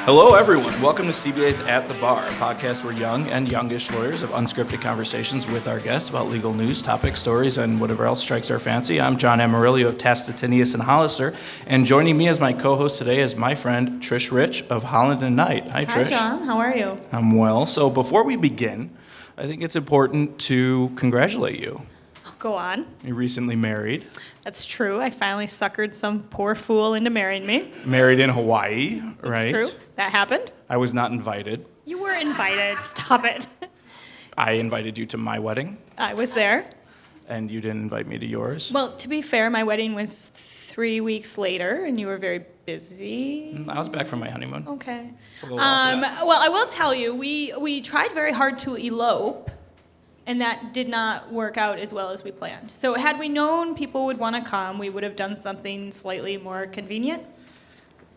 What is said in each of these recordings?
Hello, everyone. Welcome to CBA's At the Bar, a podcast where young and youngish lawyers have unscripted conversations with our guests about legal news, topics, stories, and whatever else strikes our fancy. I'm John Amarilio of Taft, Stettinius, and Hollister, and joining me as my co-host today is my friend Trish Rich of Holland and Knight. Hi, Trish. Hi, John. How are you? I'm well. So before we begin, I think it's important to congratulate you. Go on. You're recently married. That's true. I finally suckered some poor fool into marrying me. Married in Hawaii, right? That's true. That happened. I was not invited. You were invited. Stop it. I invited you to my wedding. I was there. And you didn't invite me to yours? Well, to be fair, my wedding was 3 weeks later, and you were very busy. I was back from my honeymoon. Okay. Well, I will tell you, we tried very hard to elope, and that did not work out as well as we planned. So had we known people would want to come, we would have done something slightly more convenient.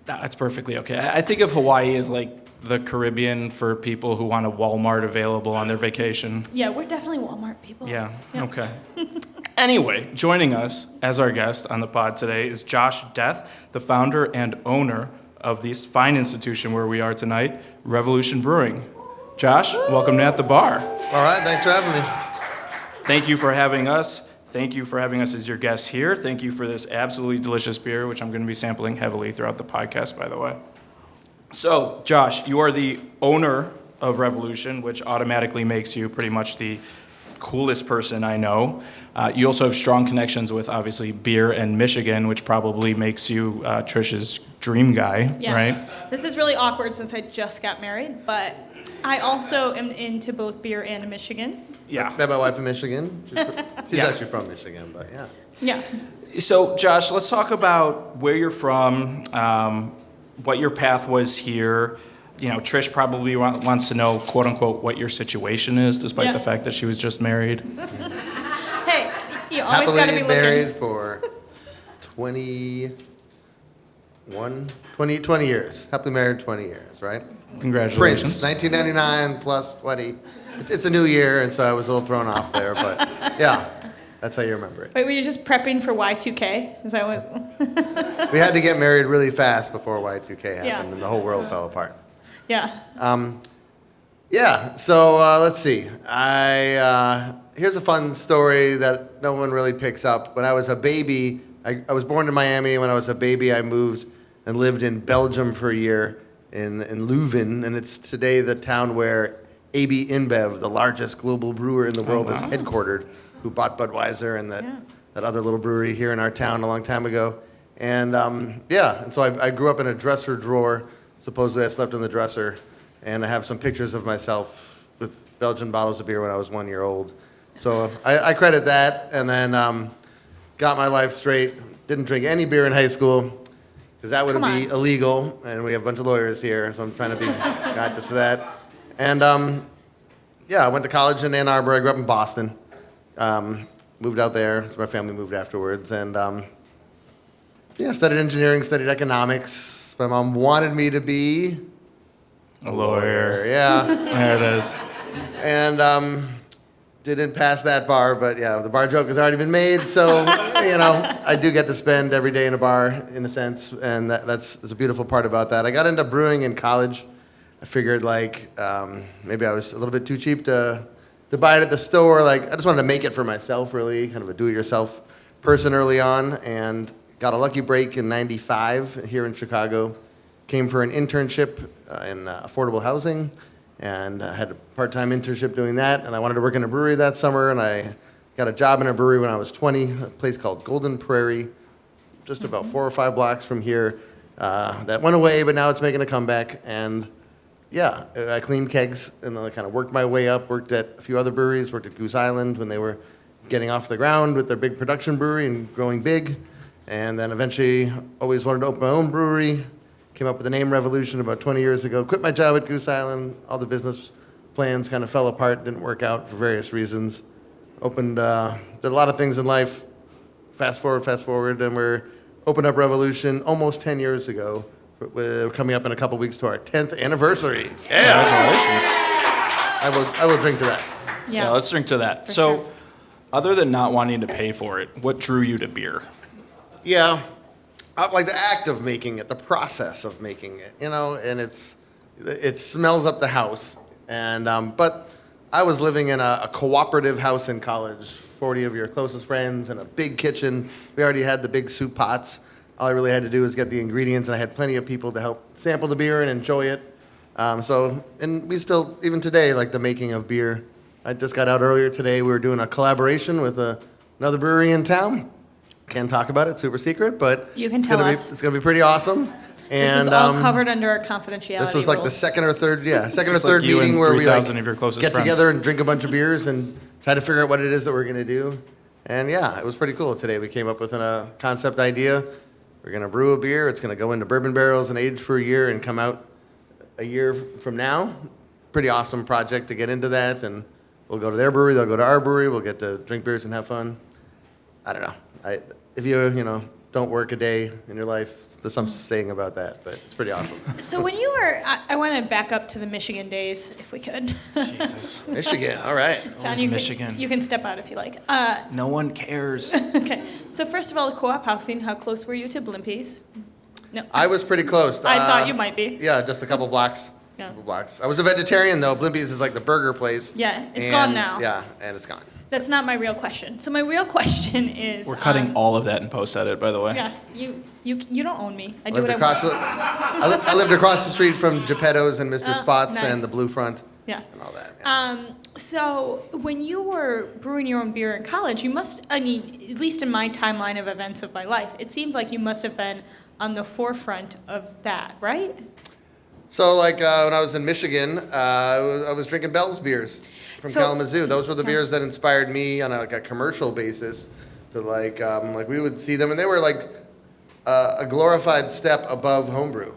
That's perfectly okay. I think of Hawaii as like the Caribbean for people who want a Walmart available on their vacation. Yeah, we're definitely Walmart people. Yeah. Okay. Anyway, joining us as our guest on the pod today is Josh Deth, the founder and owner of this fine institution where we are tonight, Revolution Brewing. Josh, welcome to At the Bar. All right, thanks for having me. Thank you for having us. Thank you for having us as your guests here. Thank you for this absolutely delicious beer, which I'm going to be sampling heavily throughout the podcast, by the way. So, Josh, you are the owner of Revolution, which automatically makes you pretty much the coolest person I know. You also have strong connections with, obviously, beer and Michigan, which probably makes you Trish's dream guy, right? This is really awkward since I just got married, but I also am into both beer and Michigan. Yeah. Met my wife in Michigan. She's actually from Michigan, but yeah. Yeah. So, Josh, let's talk about where you're from, what your path was here. You know, Trish probably wants to know, quote unquote, what your situation is, despite the fact that she was just married. Hey, you always got to be looking. Happily married for 20 years. Happily married 20 years, right? Congratulations. Prince, 1999 plus 20. It's a new year, and so I was a little thrown off there, but yeah, that's how you remember it. Wait, were you just prepping for Y2K? Is that what? We had to get married really fast before Y2K happened, and the whole world fell apart. Yeah. So let's see. Here's a fun story that no one really picks up. When I was a baby, I was born in Miami. When I was a baby, I moved and lived in Belgium for a year in Leuven, and it's today the town where AB InBev, the largest global brewer in the world, is headquartered, who bought Budweiser and that other little brewery here in our town a long time ago. And and so I grew up in a dresser drawer. Supposedly I slept in the dresser, and I have some pictures of myself with Belgian bottles of beer when I was 1 year old. So I credit that, and then got my life straight. Didn't drink any beer in high school, because that would be illegal, and we have a bunch of lawyers here, so I'm trying to be conscious of that. And I went to college in Ann Arbor. I grew up in Boston. Moved out there. My family moved afterwards, and studied engineering, studied economics. My mom wanted me to be a lawyer. Yeah. There it is. And didn't pass that bar, but the bar joke has already been made, so I do get to spend every day in a bar in a sense, and that's a beautiful part about that. I got into brewing in college. I figured maybe I was a little bit too cheap to buy it at the store. I just wanted to make it for myself, really, kind of a do-it-yourself person early on, and got a lucky break in '95 here in Chicago. Came for an internship in affordable housing, and had a part-time internship doing that, and I wanted to work in a brewery that summer, and I got a job in a brewery when I was 20, a place called Golden Prairie, just about 4 or 5 blocks from here. That went away, but now it's making a comeback, and I cleaned kegs, and then I kind of worked my way up, worked at a few other breweries, worked at Goose Island when they were getting off the ground with their big production brewery and growing big, and then eventually always wanted to open my own brewery. Came up with the name Revolution about 20 years ago. Quit my job at Goose Island. All the business plans kind of fell apart, didn't work out for various reasons. Did a lot of things in life. Fast forward, and we're opened up Revolution almost 10 years ago. We're coming up in a couple weeks to our 10th anniversary. Yeah. Congratulations. I will drink to that. Yeah, let's drink to that. So, other than not wanting to pay for it, what drew you to beer? Yeah. Like the act of making it, the process of making it, and it's it smells up the house. And but I was living in a cooperative house in college, 40 of your closest friends, and a big kitchen. We already had the big soup pots. All I really had to do was get the ingredients, and I had plenty of people to help sample the beer and enjoy it. And we still, even today, like the making of beer. I just got out earlier today. We were doing a collaboration with another brewery in town. Can't talk about it, super secret, but You can tell us. It's going to be pretty awesome. This is all covered under our confidentiality This was like the rules. second or third Just like third you meeting and where we 3,000 of your like closest get friends. together and drink a bunch of beers and try to figure out what it is that we're going to do. And yeah, it was pretty cool today. We came up with a concept idea. We're going to brew a beer. It's going to go into bourbon barrels and age for a year and come out a year from now. Pretty awesome project to get into that. And we'll go to their brewery. They'll go to our brewery. We'll get to drink beers and have fun. I don't know. If you don't work a day in your life, there's some saying about that, but it's pretty awesome. So when you were, I want to back up to the Michigan days, if we could. Jesus. Michigan, all right. John, Always you Michigan. you can step out if you like. No one cares. Okay. So first of all, the co-op housing. How close were you to Blimpies? No. I was pretty close. I thought you might be. Yeah, just a couple blocks. Yeah. Couple blocks. I was a vegetarian though. Blimpies is like the burger place. Yeah, it's And- gone now. Yeah, and it's gone. That's not my real question. So my real question is. We're cutting all of that in post-edit, by the way. Yeah, you don't own me. I do Lived what I across want. I lived across the street from Geppetto's and Mr. Spots nice. and the Blue Front Yeah. and all that. Yeah. So when you were brewing your own beer in college, you must, I mean, at least in my timeline of events of my life, it seems like you must have been on the forefront of that, right? So like when I was in Michigan, I was drinking Bell's beers from So- Kalamazoo. Those were the Okay. beers that inspired me on a commercial basis to like we would see them, and they were like a glorified step above homebrew,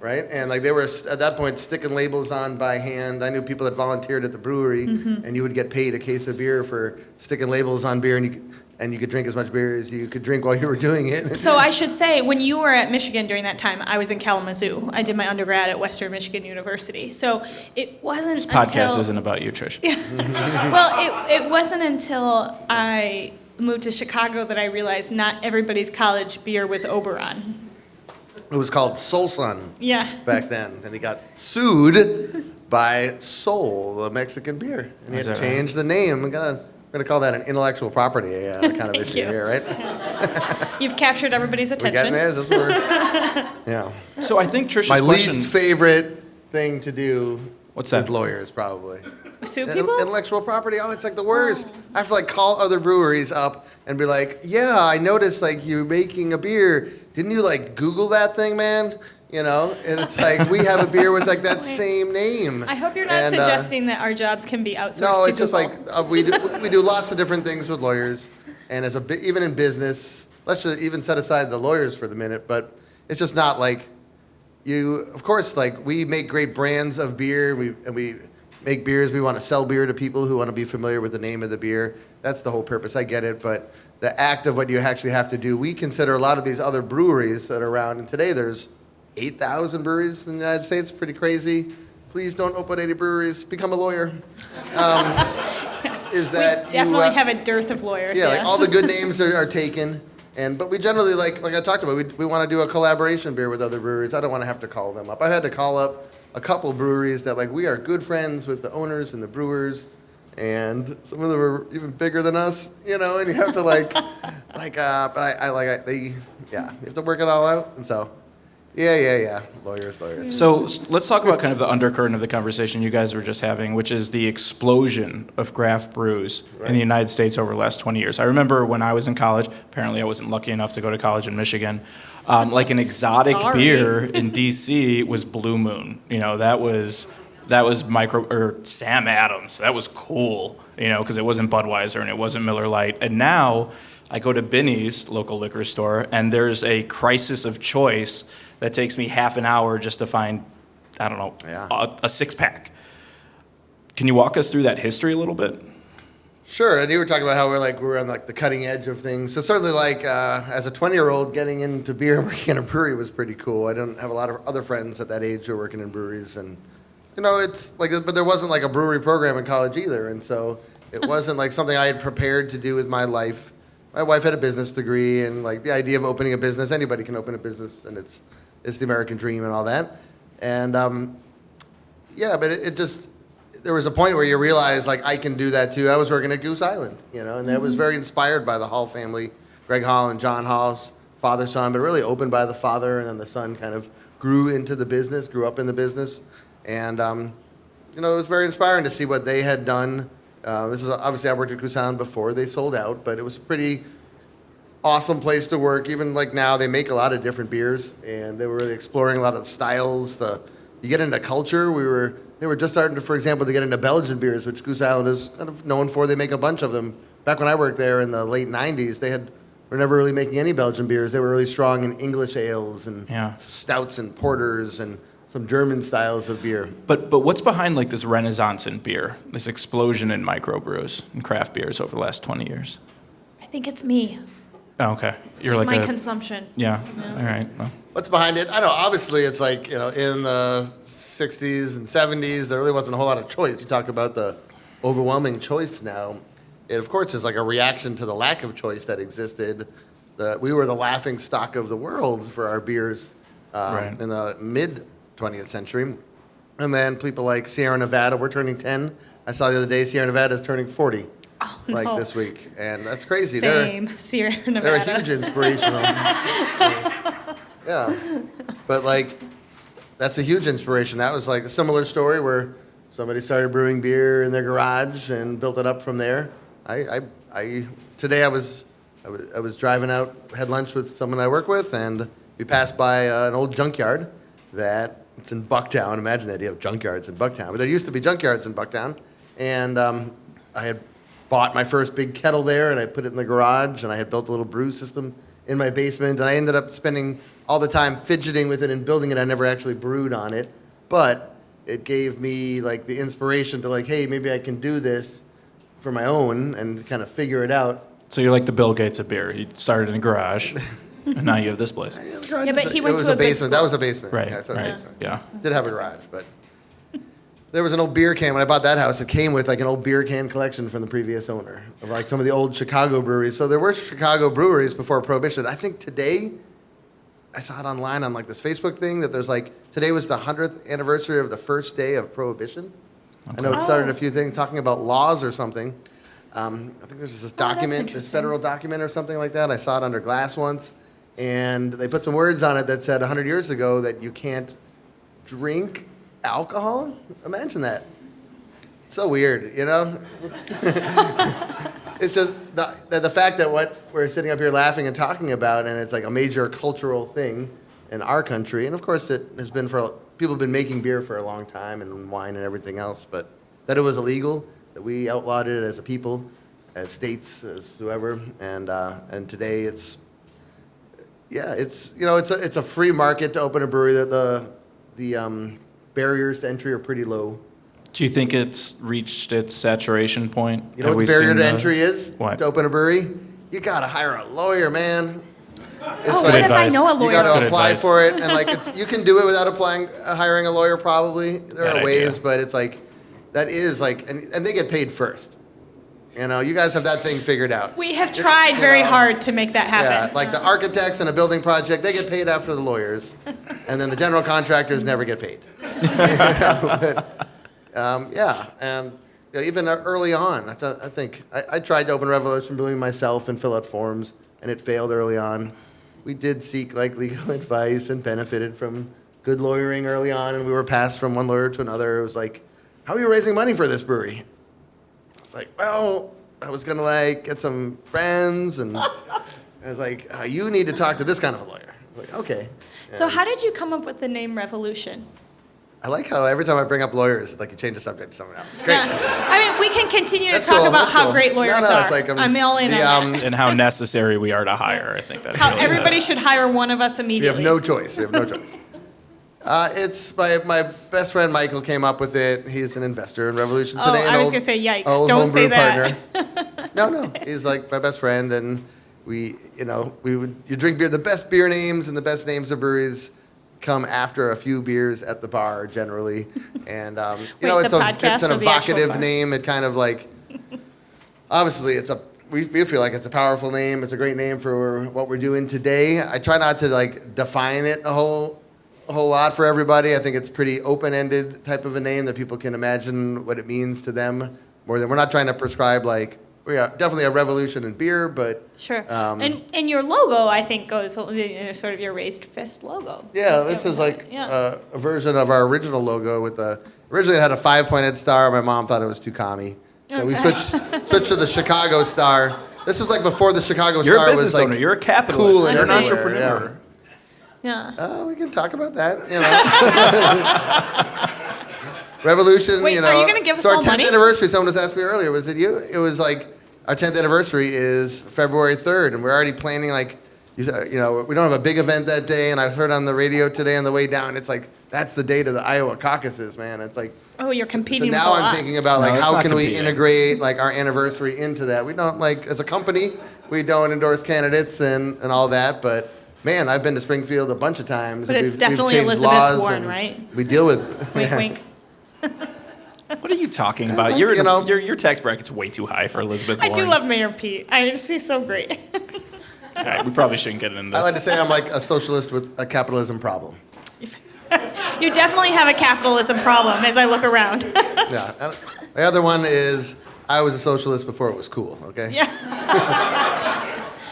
right? And like they were at that point sticking labels on by hand. I knew people that volunteered at the brewery, and you would get paid a case of beer for sticking labels on beer, and you could drink as much beer as you could drink while you were doing it. So I should say, when you were at Michigan during that time, I was in Kalamazoo. I did my undergrad at Western Michigan University. So it wasn't This podcast until, isn't about you, Trish. well, it wasn't until I moved to Chicago that I realized not everybody's college beer was Oberon. It was called Soul Sun Yeah. back then, and he got sued by Sol, the Mexican beer, and he had Is to that right? change the name. We're gonna call that an intellectual property kind of Thank issue you. here, right? You've captured everybody's We attention. getting there? Is this where? Yeah. So I think Trish's My question. least favorite thing to do. What's that? With lawyers, probably. Sue people? Intellectual property. Oh, it's like the worst. I have to like call other breweries up and be like, "Yeah, I noticed like you're making a beer. Didn't you like Google that thing, man?" You know, and it's like we have a beer with like that Wait. same name. I hope you're not And, suggesting that our jobs can be outsourced No, to it's just Google. like we do lots of different things with lawyers, and even in business, let's just even set aside the lawyers for the minute. But it's just not like you. Of course, like we make great brands of beer, we make beers. We want to sell beer to people who want to be familiar with the name of the beer. That's the whole purpose. I get it, but the act of what you actually have to do, we consider a lot of these other breweries that are around, and today there's 8,000 breweries in the United States. Pretty crazy. Please don't open any breweries. Become a lawyer. Is that we definitely you, have a dearth of lawyers. yeah, yes. like all the good names are taken, but we generally like I talked about, we want to do a collaboration beer with other breweries. I don't want to have to call them up. I've had to call up a couple breweries that like we are good friends with the owners and the brewers, and some of them are even bigger than us, you know. And you have to but you have to work it all out, and so. Yeah. Lawyers. So let's talk about kind of the undercurrent of the conversation you guys were just having, which is the explosion of craft brews in the United States over the last 20 years. I remember when I was in college, apparently I wasn't lucky enough to go to college in Michigan, like an exotic Sorry. beer in D.C. was Blue Moon. You know, that was Sam Adams. That was cool, you know, because it wasn't Budweiser and it wasn't Miller Lite. And now I go to Binny's, local liquor store, and there's a crisis of choice that takes me half an hour just to find, I don't know, a six-pack. Can you walk us through that history a little bit? Sure, and you were talking about how we're on like the cutting edge of things. So certainly, as a 20-year-old, getting into beer and working in a brewery was pretty cool. I didn't have a lot of other friends at that age who were working in breweries, and it's like, but there wasn't like a brewery program in college either, and so it wasn't like something I had prepared to do with my life. My wife had a business degree, and like the idea of opening a business, anybody can open a business, and it's the American dream and all that. And Yeah, but it just, there was a point where you realize, like, I can do that too. I was working at Goose Island, and that was very inspired by the Hall family, Greg Hall and John Hall's father, son, but really opened by the father, and then the son kind of grew into the business, grew up in the business. And, it was very inspiring to see what they had done. This is obviously, I worked at Goose Island before they sold out, but it was a pretty awesome place to work. Even like now, they make a lot of different beers, and they were really exploring a lot of the styles. You get into culture. They were just starting to, for example, to get into Belgian beers, which Goose Island is kind of known for. They make a bunch of them. Back when I worked there in the late '90s, were never really making any Belgian beers. They were really strong in English ales and stouts and porters and some German styles of beer. But what's behind like this renaissance in beer, this explosion in microbrews and craft beers over the last 20 years? I think it's me. Oh, okay. You're Just like my consumption. Yeah. All right. Well. What's behind it? I don't know. Obviously, it's like, in the 60s and 70s, there really wasn't a whole lot of choice. You talk about the overwhelming choice now. It, of course, is like a reaction to the lack of choice that existed. We were the laughing stock of the world for our beers in the mid-20th century. And then people like Sierra Nevada, we're turning 10. I saw the other day Sierra Nevada is turning 40. Oh, no. Like this week. And that's crazy. Same. Sierra Nevada. They're a huge inspirational. Yeah. But like, that's a huge inspiration. That was like a similar story where somebody started brewing beer in their garage and built it up from there. Today I was driving out, had lunch with someone I work with, and we passed by an old junkyard it's in Bucktown. Imagine the idea of junkyards in Bucktown. But there used to be junkyards in Bucktown. And I had bought my first big kettle there, and I put it in the garage, and I had built a little brew system in my basement, and I ended up spending all the time fidgeting with it and building it. I never actually brewed on it, but it gave me like the inspiration to like, hey, maybe I can do this for my own and kind of figure it out. So you're like the Bill Gates of beer. You started in a garage, and now you have this place. Yeah, but he went to a basement. good That was a basement. Right, Yeah, I started right. a basement. Yeah. Did have a garage, but there was an old beer can when I bought that house. It came with like an old beer can collection from the previous owner of like some of the old Chicago breweries. So there were Chicago breweries before Prohibition. I think today, I saw it online on like this Facebook thing that there's like, today was the 100th anniversary of the first day of Prohibition. Okay. I know it started a few things talking about laws or something. I think there's this document, this federal document or something like that. I saw it under glass once. And they put some words on it that said 100 years ago that you can't drink alcohol? Imagine that. It's so weird, It's just the fact that what we're sitting up here laughing and talking about, and it's like a major cultural thing in our country. And of course, it has been people have been making beer for a long time and wine and everything else, but that it was illegal, that we outlawed it as a people, as states, as whoever. And today it's a free market to open a brewery. The barriers to entry are pretty low. Do you think it's reached its saturation point? You know what the barrier to entry is? What? To open a brewery? You gotta hire a lawyer, man. What if I know a lawyer? You gotta Good apply advice. for it, and you can do it without hiring a lawyer. Probably there Bad are ways, idea. but it's like that is like, and they get paid first. You guys have that thing figured out. We have tried very hard to make that happen. Yeah, like the architects in a building project, they get paid after the lawyers, and then the general contractors never get paid. And even early on, I think I tried to open Revolution Brewing myself and fill out forms, and it failed early on. We did seek like legal advice and benefited from good lawyering early on, and we were passed from one lawyer to another. It was like, how are you raising money for this brewery? It's like, well, I was gonna like get some friends, and I was like, you need to talk to this kind of a lawyer. I was like, okay. So how did you come up with the name Revolution? I like how every time I bring up lawyers, like you change the subject to someone else. It's great. Yeah. I mean, we can continue to That's talk cool, about that's how cool. great lawyers No, are. it's like, I'm all in on that. And how necessary we are to hire. I think that's How really everybody should hire one of us We immediately. have no choice. We have no choice. It's my best friend Michael came up with it. He's an investor in Revolution Oh, today. I was gonna say, yikes. Old Don't homebrew say that. Partner. No. He's like my best friend, and you drink beer. The best beer names and the best names of breweries come after a few beers at the bar generally, and Wait, it's the an podcast or the actual evocative bar? name. It kind of like obviously we feel like it's a powerful name. It's a great name for what we're doing today. I try not to like define it a whole a whole lot for everybody. I think it's pretty open-ended type of a name that people can imagine what it means to them. More than we're not trying to prescribe like we are definitely a revolution in beer, but Sure. And your logo, I think, goes sort of your raised fist logo. yeah, this is like a version of our original logo with originally it had a 5-pointed star. My mom thought it was too commie, so we switched to the Chicago star. This was like before the Chicago You're star a business was like owner. You're a capitalist. cool and You're an everywhere, entrepreneur. Yeah. We can talk about that, Revolution, Wait, are you gonna give us so our all 10th money? anniversary, someone just asked me earlier, was it you? It was like, our 10th anniversary is February 3rd, and we're already planning like, we don't have a big event that day, and I heard on the radio today on the way down, it's like, that's the date of the Iowa caucuses, man. It's like, Oh, you're competing so with now a I'm lot. thinking about No, like, it's how not can we competing. integrate like our anniversary into that? We don't like, as a company, we don't endorse candidates and all that, but man, I've been to Springfield a bunch of times. But it's We've definitely changed Elizabeth laws, Warren, and right? We deal with Wink, wink. What are you talking about? You know- Your tax bracket's way too high for Elizabeth I Warren. do love Mayor Pete. I just he's so great. All right, we probably shouldn't get into I this. like to say I'm like a socialist with a capitalism problem. You definitely have a capitalism problem as I look around. Yeah. And the other one is I was a socialist before it was cool. Okay. Yeah.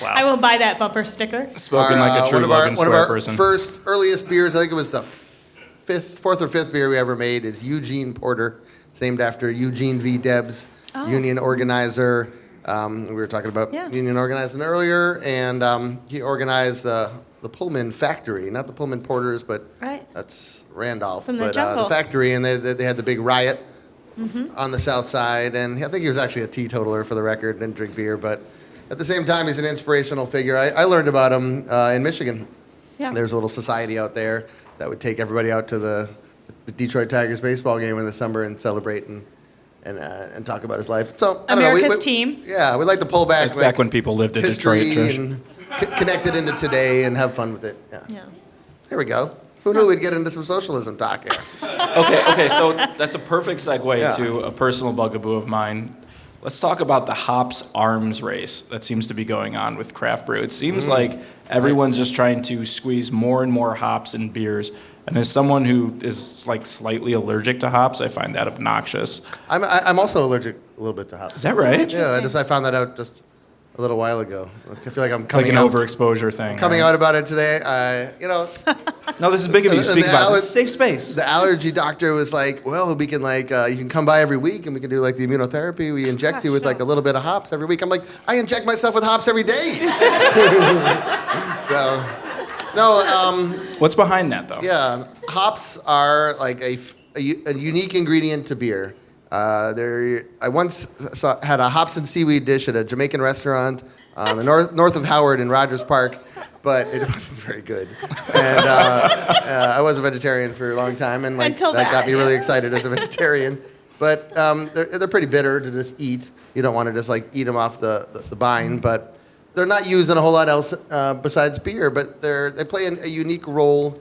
Wow. I will buy that bumper sticker. Spoken like a true Logan one of Square our person. first earliest beers, I think it was the fourth or fifth beer we ever made, is Eugene Porter. It's named after Eugene V. Debs, union organizer. We were talking about union organizing earlier, and he organized the Pullman factory, not the Pullman Porters, but Right. that's Randolph. From the but jungle. the factory, and they had the big riot on the south side, and I think he was actually a teetotaler for the record, didn't drink beer, but at the same time, he's an inspirational figure. I learned about him in Michigan. Yeah. There's a little society out there that would take everybody out to the Detroit Tigers baseball game in the summer and celebrate and talk about his life. So I don't know. America's team. Yeah, we like to pull back. That's back when people lived in history Detroit, Trish. and connect it into today and have fun with it. Yeah. Yeah. There we go. Who knew we'd get into some socialism talk here? Okay, so that's a perfect segue Yeah. to a personal bugaboo of mine. Let's talk about the hops arms race that seems to be going on with craft brew. It seems like everyone's just trying to squeeze more and more hops in beers. And as someone who is like slightly allergic to hops, I find that obnoxious. I'm also allergic a little bit to hops. Is that right? Yeah, I found that out just a little while ago. I feel like I'm It's like coming an out. overexposure thing. Coming right? out about it today. No, this is big of you. And Speak the about it. aller- This is safe space. The allergy doctor was like, well, we can like, you can come by every week and we can do like the immunotherapy. We inject you with like a little bit of hops every week. I'm like, I inject myself with hops every day. So, no, What's behind that, though? yeah, hops are like a unique ingredient to beer. I once had a hops and seaweed dish at a Jamaican restaurant on the north of Howard in Rogers Park, but it wasn't very good. And I was a vegetarian for a long time, and like Until that got that, me really yeah. excited as a vegetarian. But they're pretty bitter to just eat. You don't want to just like eat them off the vine, but they're not used in a whole lot else besides beer. But they play a unique role.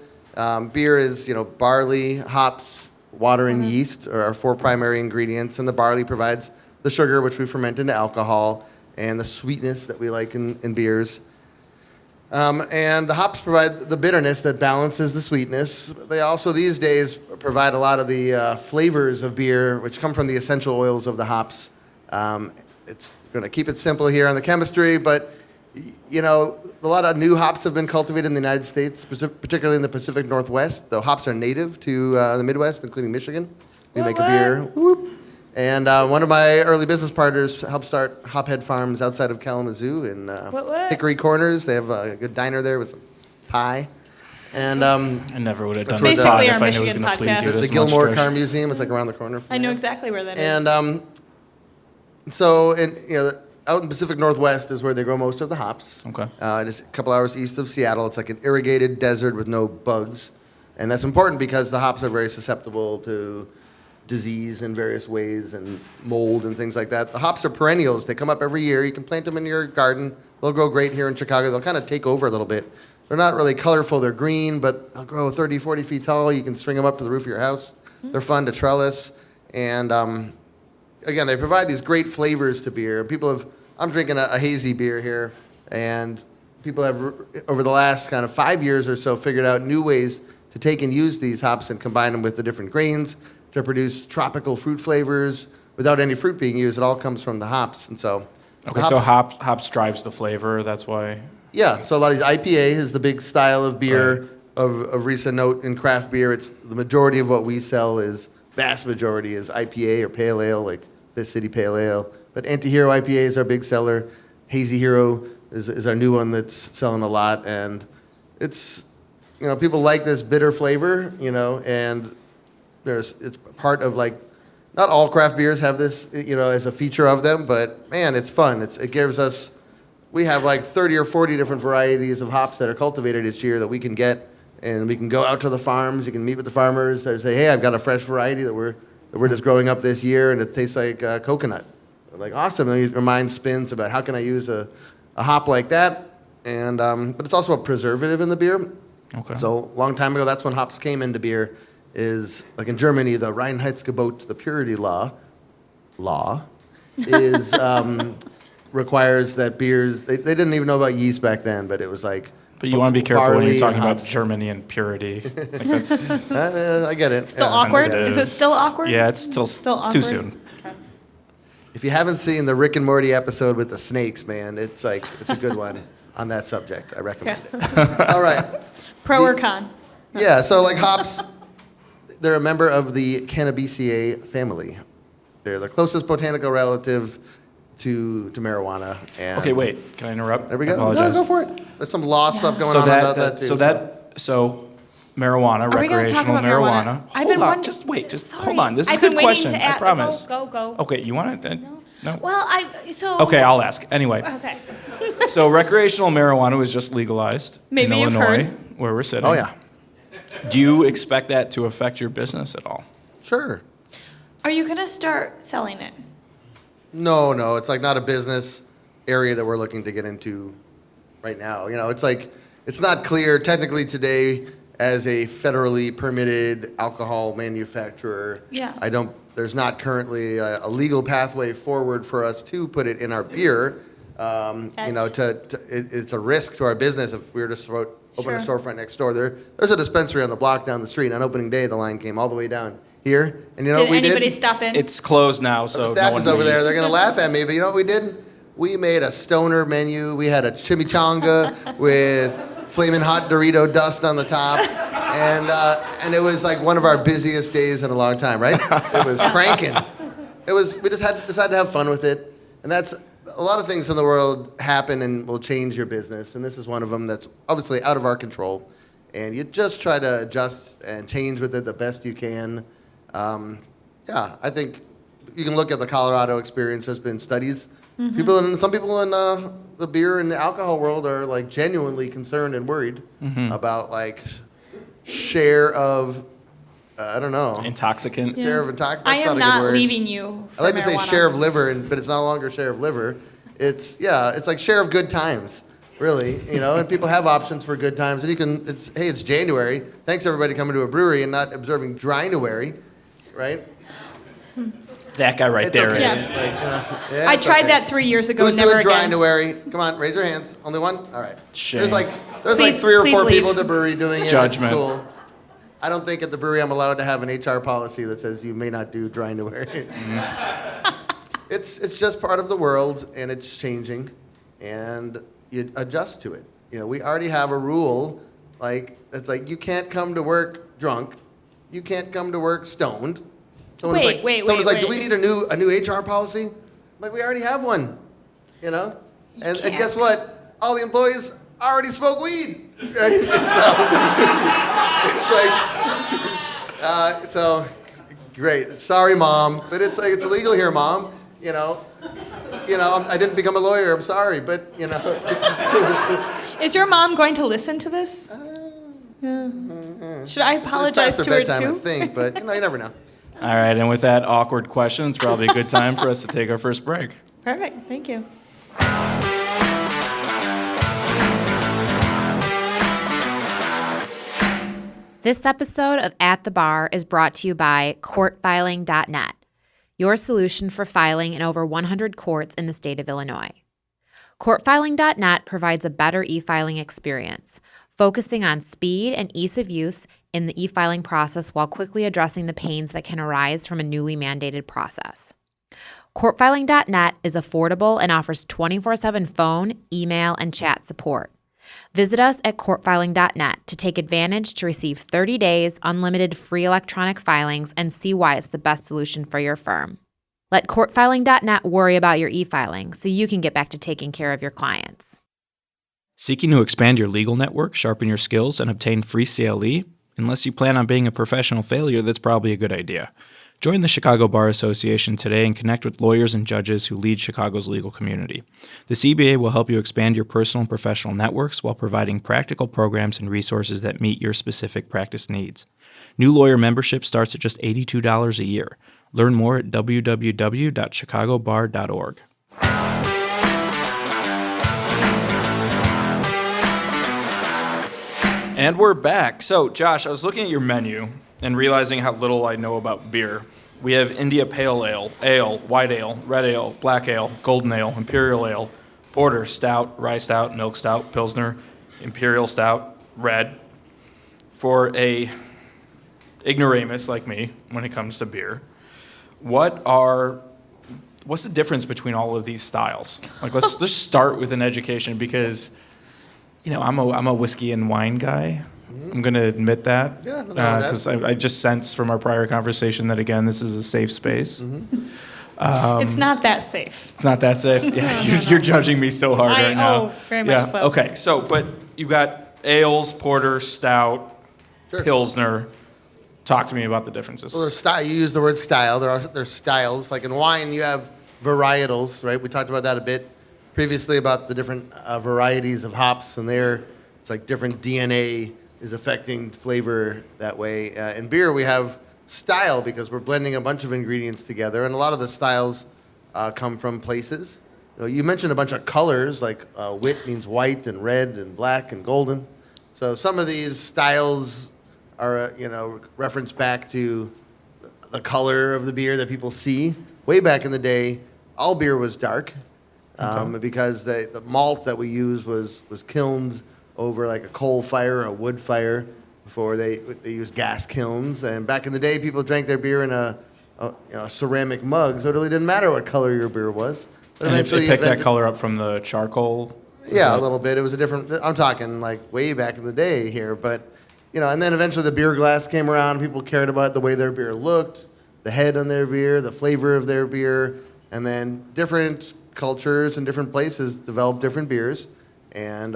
Beer is barley, hops, water, and yeast are our four primary ingredients, and the barley provides the sugar, which we ferment into alcohol, and the sweetness that we like in beers. And the hops provide the bitterness that balances the sweetness. They also, these days, provide a lot of the flavors of beer, which come from the essential oils of the hops. It's going to keep it simple here on the chemistry, but a lot of new hops have been cultivated in the United States, particularly in the Pacific Northwest. The hops are native to the Midwest, including Michigan. We make a beer. Whoop. And one of my early business partners helped start Hophead Farms outside of Kalamazoo in What? Hickory Corners. They have a good diner there with some pie. And I never would have done That's this basically pod our if I knew it was Michigan going to please podcast. you the this Gilmore much, Car Trish. Museum. It's like around the corner from I know there. exactly where that is. And so out in Pacific Northwest is where they grow most of the hops. Okay. It is a couple hours east of Seattle. It's like an irrigated desert with no bugs. And that's important because the hops are very susceptible to disease in various ways and mold and things like that. The hops are perennials. They come up every year. You can plant them in your garden. They'll grow great here in Chicago. They'll kind of take over a little bit. They're not really colorful. They're green, but they'll grow 30, 40 feet tall. You can string them up to the roof of your house. They're fun to trellis. And again, they provide these great flavors to beer. I'm drinking a hazy beer here, and people have, over the last kind of 5 years or so, figured out new ways to take and use these hops and combine them with the different grains to produce tropical fruit flavors without any fruit being used. It all comes from the hops. And so, Okay, so hops drives the flavor. That's why. yeah, so a lot of these IPA is the big style of beer of recent note in craft beer. It's the majority of what we sell vast majority is IPA or pale ale, like Fifth City Pale Ale. But Anti-Hero IPA is our big seller. Hazy Hero is our new one that's selling a lot. And it's, people like this bitter flavor, and it's part of like, not all craft beers have this, as a feature of them, but man, it's fun. It gives us, we have like 30 or 40 different varieties of hops that are cultivated each year that we can get, and we can go out to the farms. You can meet with the farmers. They say, hey, I've got a fresh variety that we're just growing up this year, and it tastes like coconut. We're like, awesome. And your mind spins about how can I use a hop like that, and but it's also a preservative in the beer. Okay. So a long time ago, that's when hops came into beer. Is like in Germany, the Reinheitsgebot, the purity law, is requires that beers. They didn't even know about yeast back then, but it was like. But you want to be careful when barley you're talking and about hops. Germany and purity. Like that's, I get it. Still Yeah. awkward? sensitive. Is it still awkward? yeah, it's still Still it's awkward? too soon. Okay. If you haven't seen the Rick and Morty episode with the snakes, man, it's a good one on that subject. I recommend it. All right. Pro or con? Yeah, so like hops, they're a member of the Cannabiceae family. They're the closest botanical relative to marijuana. And Okay, wait. Can I interrupt? There we go. I apologize. No, go for it. There's some law stuff going So on about that too. so marijuana, Are we gonna talk recreational about marijuana? I've Hold been on, wondering- just wait, just Sorry. hold on. This is I've a good been waiting question. to I ask- promise. Go. Okay, you want it? No. Well, so. Okay, I'll ask. Anyway, Okay. so recreational marijuana was just legalized Maybe in you've Illinois, heard. where we're sitting. Oh yeah, Do you expect that to affect your business at all? sure. Are you gonna start selling it? No, it's like not a business area that we're looking to get into right now. It's like it's not clear technically today as a federally permitted alcohol manufacturer. Yeah. There's not currently a legal pathway forward for us to put it in our beer. It's a risk to our business if we were to open a Sure. storefront next door. There's a dispensary on the block down the street. On opening day, the line came all the way down here, and you know Did what we anybody did? stop in? It's closed now, so The staff no is one over there. leave. They're gonna laugh at me, but you know what we did? We made a stoner menu. We had a chimichanga with flaming hot Dorito dust on the top, and it was like one of our busiest days in a long time. Right? It was cranking. We just decided to have fun with it, and that's a lot of things in the world happen and will change your business, and this is one of them that's obviously out of our control, and you just try to adjust and change with it the best you can. I think you can look at the Colorado experience. There's been studies. Some people in the beer and the alcohol world are like genuinely concerned and worried about like share of I don't know. Intoxicant. Yeah. Share of intoxicant. I That's am not a good not word. leaving you. I like to say marijuana. share of liver, but it's no longer share of liver. It's like share of good times, really. And people have options for good times, and it's January. Thanks everybody coming to a brewery and not observing Dry-Nuary, right? That guy right It's there okay. is. Yeah. Yeah, I it's tried okay. that 3 years ago. Who's Never doing again. Dry-Nuary? Come on, raise your hands. Only one? All right. Shame. There's like Please- 3 or 4 please people leave. at the brewery doing it. Judgment. It's cool. I don't think at the brewery I'm allowed to have an HR policy that says you may not do Dry-Nuary. It's just part of the world, and it's changing, and you adjust to it. We already have a rule, it's like you can't come to work drunk, you can't come to work stoned. Someone's Wait, like, do we need a new HR policy? I'm like, we already have one, And can't. guess what? All the employees already smoke weed. Right? So great. Sorry, Mom, but it's illegal here, Mom. I didn't become a lawyer. I'm sorry, but Is your mom going to listen to this? Should I apologize it's to her past their bedtime, I too? think, but you never know. All right, and with that awkward question, it's probably a good time for us to take our first break. Perfect. Thank you. This episode of At the Bar is brought to you by courtfiling.net, your solution for filing in over 100 courts in the state of Illinois. Courtfiling.net provides a better e-filing experience, focusing on speed and ease of use in the e-filing process while quickly addressing the pains that can arise from a newly mandated process. Courtfiling.net is affordable and offers 24/7 phone, email, and chat support. Visit us at courtfiling.net to take advantage to receive 30 days unlimited free electronic filings and see why it's the best solution for your firm. Let courtfiling.net worry about your e-filing so you can get back to taking care of your clients. Seeking to expand your legal network, sharpen your skills, and obtain free CLE? Unless you plan on being a professional failure, that's probably a good idea. Join the Chicago Bar Association today and connect with lawyers and judges who lead Chicago's legal community. The CBA will help you expand your personal and professional networks while providing practical programs and resources that meet your specific practice needs. New lawyer membership starts at just $82 a year. Learn more at www.chicagobar.org. And we're back. So, Josh, I was looking at your menu and realizing how little I know about beer. We have India Pale Ale, White Ale, Red Ale, Black Ale, Golden Ale, Imperial Ale, Porter, Stout, Rye Stout, Milk Stout, Pilsner, Imperial Stout, Red. For a ignoramus like me when it comes to beer, what's the difference between all of these styles? Like, let's start with an education because, I'm a whiskey and wine guy. I'm going to admit that. Yeah, no, because I just sense from our prior conversation that, again, this is a safe space. It's not that safe. It's not that safe? Yeah, you're judging me so hard right now. Oh, very much so. Okay, but you've got ales, porter, stout, Sure. Pilsner. Talk to me about the differences. Well, you use the word style. There's styles. Like in wine, you have varietals, right? We talked about that a bit previously about the different varieties of hops, and it's like different DNA is affecting flavor that way. In beer, we have style because we're blending a bunch of ingredients together, and a lot of the styles come from places. You mentioned a bunch of colors, like wit means white and red and black and golden. So some of these styles are, reference back to the color of the beer that people see. Way back in the day, all beer was dark because the malt that we used was kilned over like a coal fire or a wood fire before they used gas kilns. And back in the day, people drank their beer in a ceramic mug, so it really didn't matter what color your beer was. But And it picked that color up from the charcoal? Yeah, a little bit. It was a different, I'm talking like way back in the day here, but, and then eventually the beer glass came around. People cared about the way their beer looked, the head on their beer, the flavor of their beer, and then different cultures and different places developed different beers. And,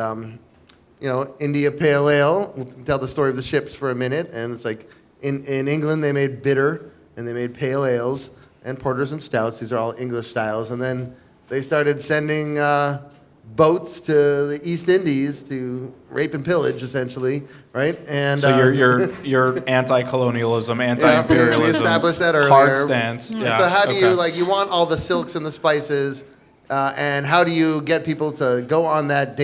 India Pale Ale, we'll tell the story of the ships for a minute, and it's like in England they made bitter, and they made pale ales, and porters and stouts. These are all English styles. And then they started sending boats to the East Indies to rape and pillage, essentially, right? And so you're anti-colonialism, anti-imperialism. We established that earlier. Hard stance. And Yeah. so how do you, you want all the silks and the spices, and how do you get people to go on that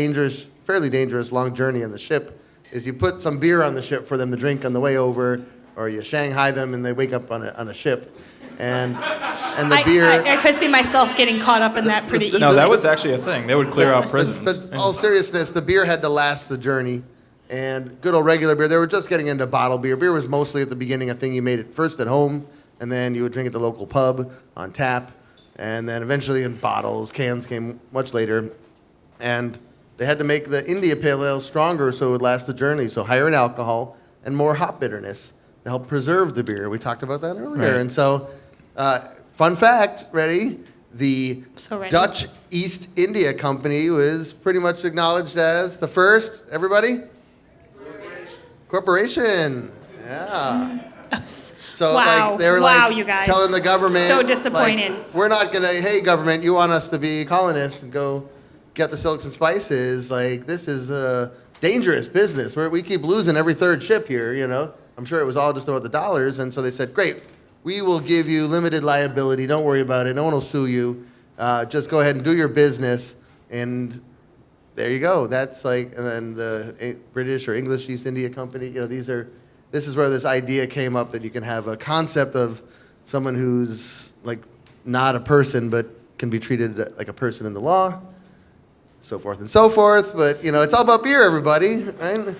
fairly dangerous long journey in the ship? Is you put some beer on the ship for them to drink on the way over, or you Shanghai them and they wake up on a ship. And the beer... I could see myself getting caught up in that pretty easily. No, that was actually a thing. They would clear out prisons. But all seriousness, the beer had to last the journey. And good old regular beer, they were just getting into bottled beer. Beer was mostly at the beginning a thing you made it first at home, and then you would drink at the local pub on tap, and then eventually in bottles. Cans came much later. And they had to make the India Pale Ale stronger so it would last the journey, so higher in alcohol and more hop bitterness to help preserve the beer. We talked about that earlier. Right. And so... fun fact, ready? The Dutch East India Company was pretty much acknowledged as the first, everybody? Corporation. Yeah. So wow. they were you guys. telling the government, so disappointed. We're not gonna, hey government, you want us to be colonists and go get the silks and spices? This is a dangerous business. We keep losing every third ship here, I'm sure it was all just about the dollars. And so they said, great. We will give you limited liability. Don't worry about it. No one will sue you. Just go ahead and do your business. And there you go. That's and then the British or English East India Company, this is where this idea came up that you can have a concept of someone who's not a person but can be treated like a person in the law, so forth and so forth. But, it's all about beer, everybody, right?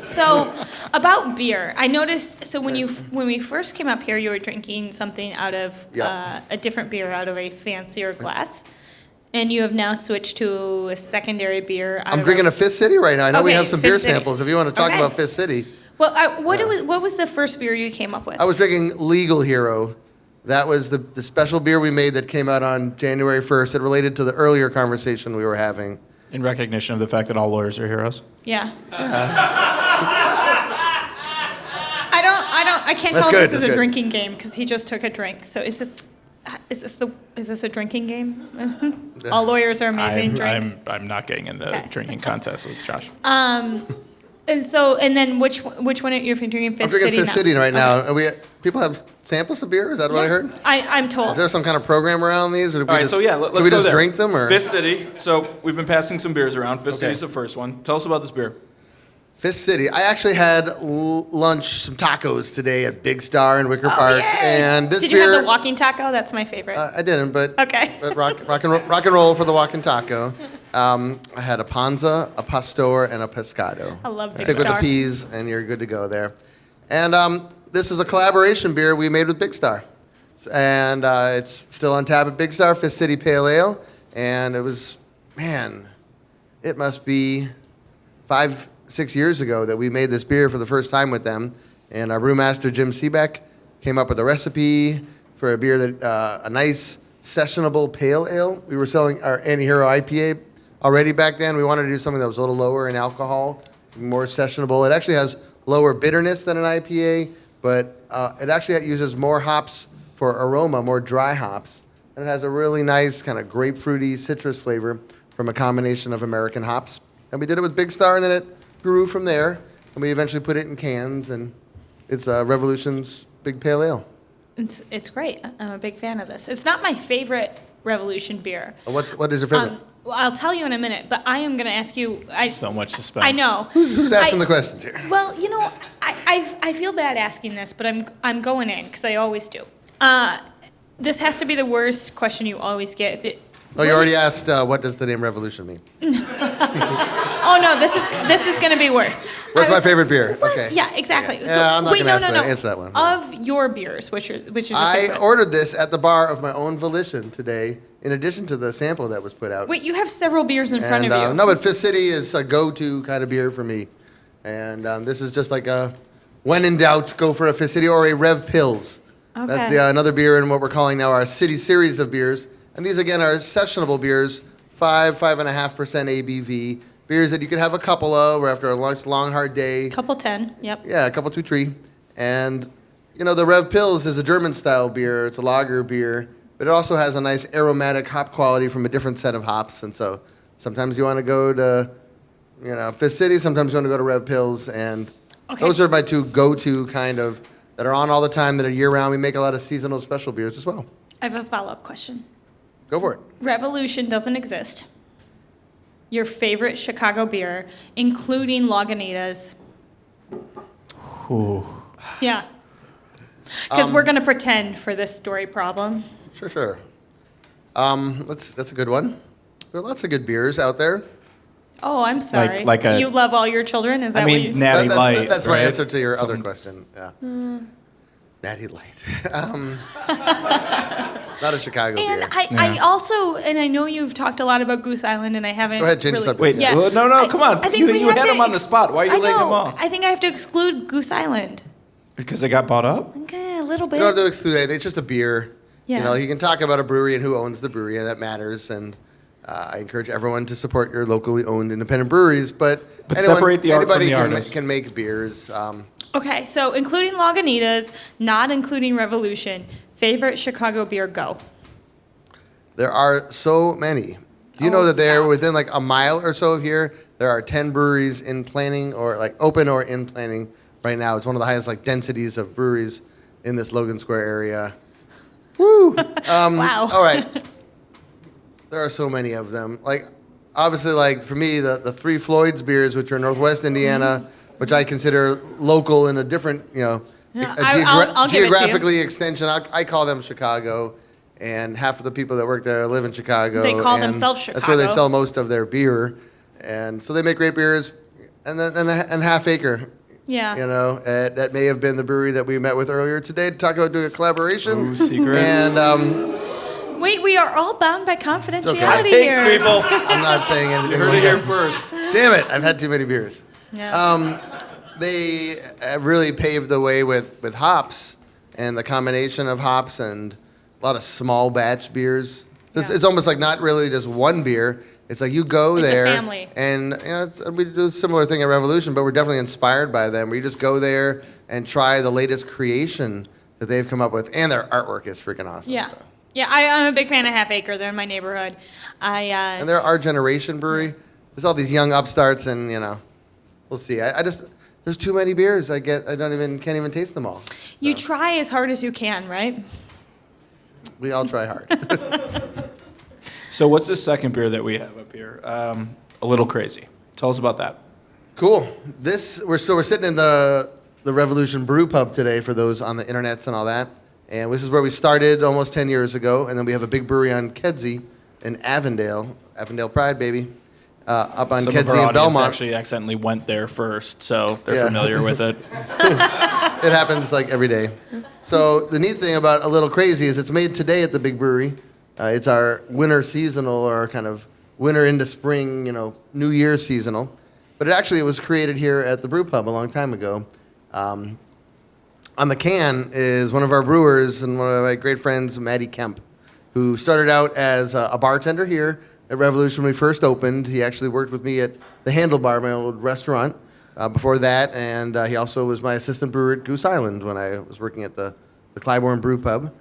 So about beer, I noticed. So when we first came up here, you were drinking something out of a different beer out of a fancier glass, and you have now switched to a secondary beer. I'm drinking a Fifth City right now. I know we Okay, have some Fifth beer City. samples. If you want to talk Okay. about Fifth City, Well, what was the first beer you came up with? I was drinking Legal Hero. That was the special beer we made that came out on January 1st. It related to the earlier conversation we were having. In recognition of the fact that all lawyers are heroes. Yeah. I can't That's tell good, if this is that's a good. drinking game because he just took a drink. So is this a drinking game? All lawyers are amazing. Drink. I'm not getting in the Okay. drinking contest with Josh. And then which one are you drinking? Fifth I'm drinking City Fifth now? City right now. Okay. People have samples of beer? Is that what I heard? I'm told. Is there some kind of program around these? Or do we All right, just, so yeah, let's do we go just there. drink them? Or? Fifth City. So we've been passing some beers around. Fifth Okay. City's the first one. Tell us about this beer. Fifth City. I actually had lunch, some tacos today at Big Star in Wicker Park. Yay! And this Did beer, you have the walking taco? That's my favorite. I didn't, but Okay. But rock and roll for the walking taco. I had a Panza, a Pastor, and a Pescado. I love Big Stick with Star. the peas, and you're good to go there. And this is a collaboration beer we made with Big Star, and it's still on tap at Big Star, Fifth City Pale Ale. And it was, man, it must be 5-6 years ago that we made this beer for the first time with them. And our brewmaster, Jim Seebeck, came up with a recipe for a beer that, a nice sessionable pale ale. We were selling our Anti-Hero IPA already back then. We wanted to do something that was a little lower in alcohol, more sessionable. It actually has lower bitterness than an IPA, but it actually uses more hops for aroma, more dry hops. And it has a really nice kind of grapefruity citrus flavor from a combination of American hops. And we did it with Big Star, and then it grew from there. And we eventually put it in cans, and it's Revolution's Big Pale Ale. It's great. I'm a big fan of this. It's not my favorite Revolution beer. And what is your favorite? Well, I'll tell you in a minute, but I am going to ask you. So much suspense. I know. Who's asking the questions here? Well, you know, I feel bad asking this, but I'm going in because I always do. This has to be the worst question you always get. Oh, you already asked what does the name Revolution mean? Oh no, this is going to be worse. What's my favorite beer? Well, Okay. Yeah, exactly. Yeah, I'm not gonna answer that one. Of your beers, which is your I favorite? ordered this at the bar of my own volition today, in addition to the sample that was put out. Wait, you have several beers in front of you. No, but Fifth City is a go-to kind of beer for me. And this is just like a, when in doubt, go for a Fifth City or a Rev Pills. Okay. That's another beer in what we're calling now our City series of beers. And these, again, are sessionable beers, 5.5% ABV. Beers that you could have a couple of or after a long, hard day. Couple 10, yep. Yeah, a couple 2-3. And, you know, the Rev Pills is a German-style beer. It's a lager beer. But it also has a nice aromatic hop quality from a different set of hops. And so sometimes you want to go to, Fifth City. Sometimes you want to go to Rev Pills. And those are my two go-to kind of that are on all the time, that are year-round. We make a lot of seasonal special beers as well. I have a follow-up question. Go for it. Revolution doesn't exist. Your favorite Chicago beer, including Lagunitas. Ooh. Yeah. Because we're going to pretend for this story problem. Sure. That's a good one. There are lots of good beers out there. Oh, I'm sorry. like a- you love all your children? Is that I what you... mean, Natty Light. That's my right? answer to your other Something- question. Yeah. Natty Light. Not a Chicago And beer. I also, and I know you've talked a lot about Goose Island, and I haven't. Go ahead, change the really, subject. Wait, Yeah. well, no, come on. I think You we have had to him on the spot. Why are you I letting him know. off? I think I have to exclude Goose Island. Because they got bought up? Okay, a little bit. You don't have to exclude anything. It's just a beer. Yeah. You can talk about a brewery and who owns the brewery, and that matters. And I encourage everyone to support your locally owned independent breweries. But separate the art from anybody the can, artist. can make beers. Okay, so including Lagunitas, not including Revolution, favorite Chicago beer, go. There are so many. Do you know that they're within like a mile or so of here? There are 10 breweries in planning, or like open or in planning right now. It's one of the highest like densities of breweries in this Logan Square area. Woo! Wow. All right. There are so many of them. Like, obviously, like for me, the Three Floyds beers, which are Northwest Indiana, which I consider local in a different, Yeah, a I'll give it to you. geographically extension. I call them Chicago, and half of the people that work there live in Chicago. They call and themselves That's where they Chicago. sell most of their beer, and so they make great beers. And then and Half Acre Yeah. You know, that may have been the brewery that we met with earlier today to talk about doing a collaboration. Ooh, secrets. And Wait, we are all bound by confidentiality okay. Takes, here. people. I'm not saying anything. You heard like it here that. first. Damn it! I've had too many beers. Yeah. They have really paved the way with hops and the combination of hops and a lot of small batch beers. It's almost like not really just one beer. It's like you go It's a there, family. and we do a similar thing at Revolution, but we're definitely inspired by them. Where you just go there and try the latest creation that they've come up with, and their artwork is freaking awesome. Yeah. So. Yeah, I'm a big fan of Half Acre. They're in my neighborhood. And they're our generation brewery. There's all these young upstarts, and we'll see. I just there's too many beers. Can't even taste them all. You try as hard as you can, right? We all try hard. So what's the second beer that we have up here? A Little Crazy. Tell us about that. Cool. We're sitting in the Revolution Brew Pub today for those on the internets and all that. And this is where we started almost 10 years ago. And then we have a big brewery on Kedzie in Avondale Pride, baby, up on Some Kedzie of our and audience Belmont. actually accidentally went there first, so they're Yeah. familiar with it. It happens like every day. So the neat thing about A Little Crazy is it's made today at the big brewery. It's our winter seasonal, or kind of winter into spring, New Year's seasonal. But it was created here at the brew pub a long time ago. On the can is one of our brewers and one of my great friends, Maddie Kemp, who started out as a bartender here at Revolution when we first opened. He actually worked with me at the Handlebar, my old restaurant, before that, and he also was my assistant brewer at Goose Island when I was working at the Clybourne Brew Pub.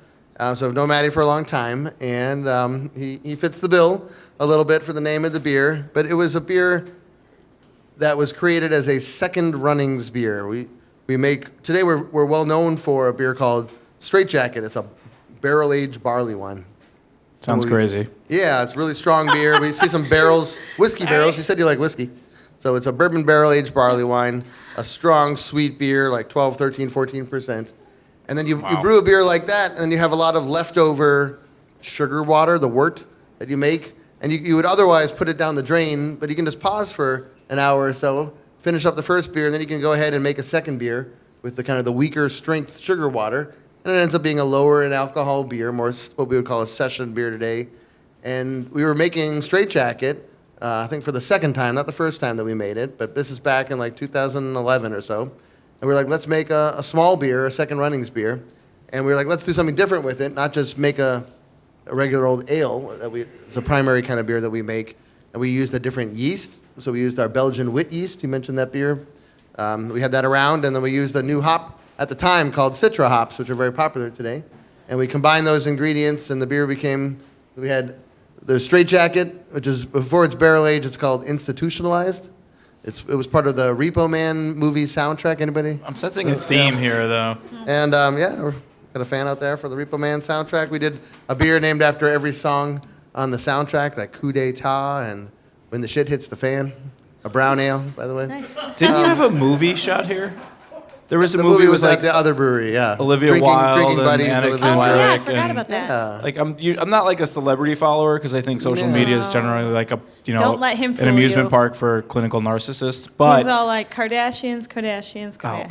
So I've known Maddie for a long time, and he fits the bill a little bit for the name of the beer, but it was a beer that was created as a second runnings beer. Today we're well known for a beer called Straitjacket. It's a barrel-aged barley wine. Sounds crazy. Yeah, it's really strong beer. We see some barrels, whiskey barrels. You said you like whiskey. So it's a bourbon barrel-aged barley wine, a strong, sweet beer, like 12, 13, 14%. And then you brew a beer like that, and then you have a lot of leftover sugar water, the wort that you make. And you would otherwise put it down the drain, but you can just pause for an hour or so, finish up the first beer, and then you can go ahead and make a second beer with the kind of the weaker strength sugar water. And it ends up being a lower in alcohol beer, more what we would call a session beer today. And we were making Straitjacket, I think for the second time, not the first time that we made it, but this is back in like 2011 or so. And we were like, let's make a small beer, a second runnings beer. And we were like, let's do something different with it, not just make a regular old ale. It's a primary kind of beer that we make. And we used a different yeast. So we used our Belgian wit yeast. You mentioned that beer. We had that around. And then we used a new hop at the time called Citra hops, which are very popular today. And we combined those ingredients, and the beer we had the Straitjacket, which is, before it's barrel aged, it's called institutionalized. It was part of the Repo Man movie soundtrack. Anybody? I'm sensing a theme here, though. And we're got a fan out there for the Repo Man soundtrack. We did a beer named after every song on the soundtrack, like Coup d'etat and When the Shit Hits the Fan. A brown ale, by the way. Nice. Didn't you have a movie shot here? There was a The movie movie with was like at the other brewery, yeah. Olivia Drinking Wilde Buddies, and Olivia Anakin Oh, Wilde. yeah, I Drake forgot and- about that. Yeah. Like I'm not like a celebrity follower because I think social media is generally like a Don't let him an fool amusement you. park for clinical narcissists. He's But all like Kardashians.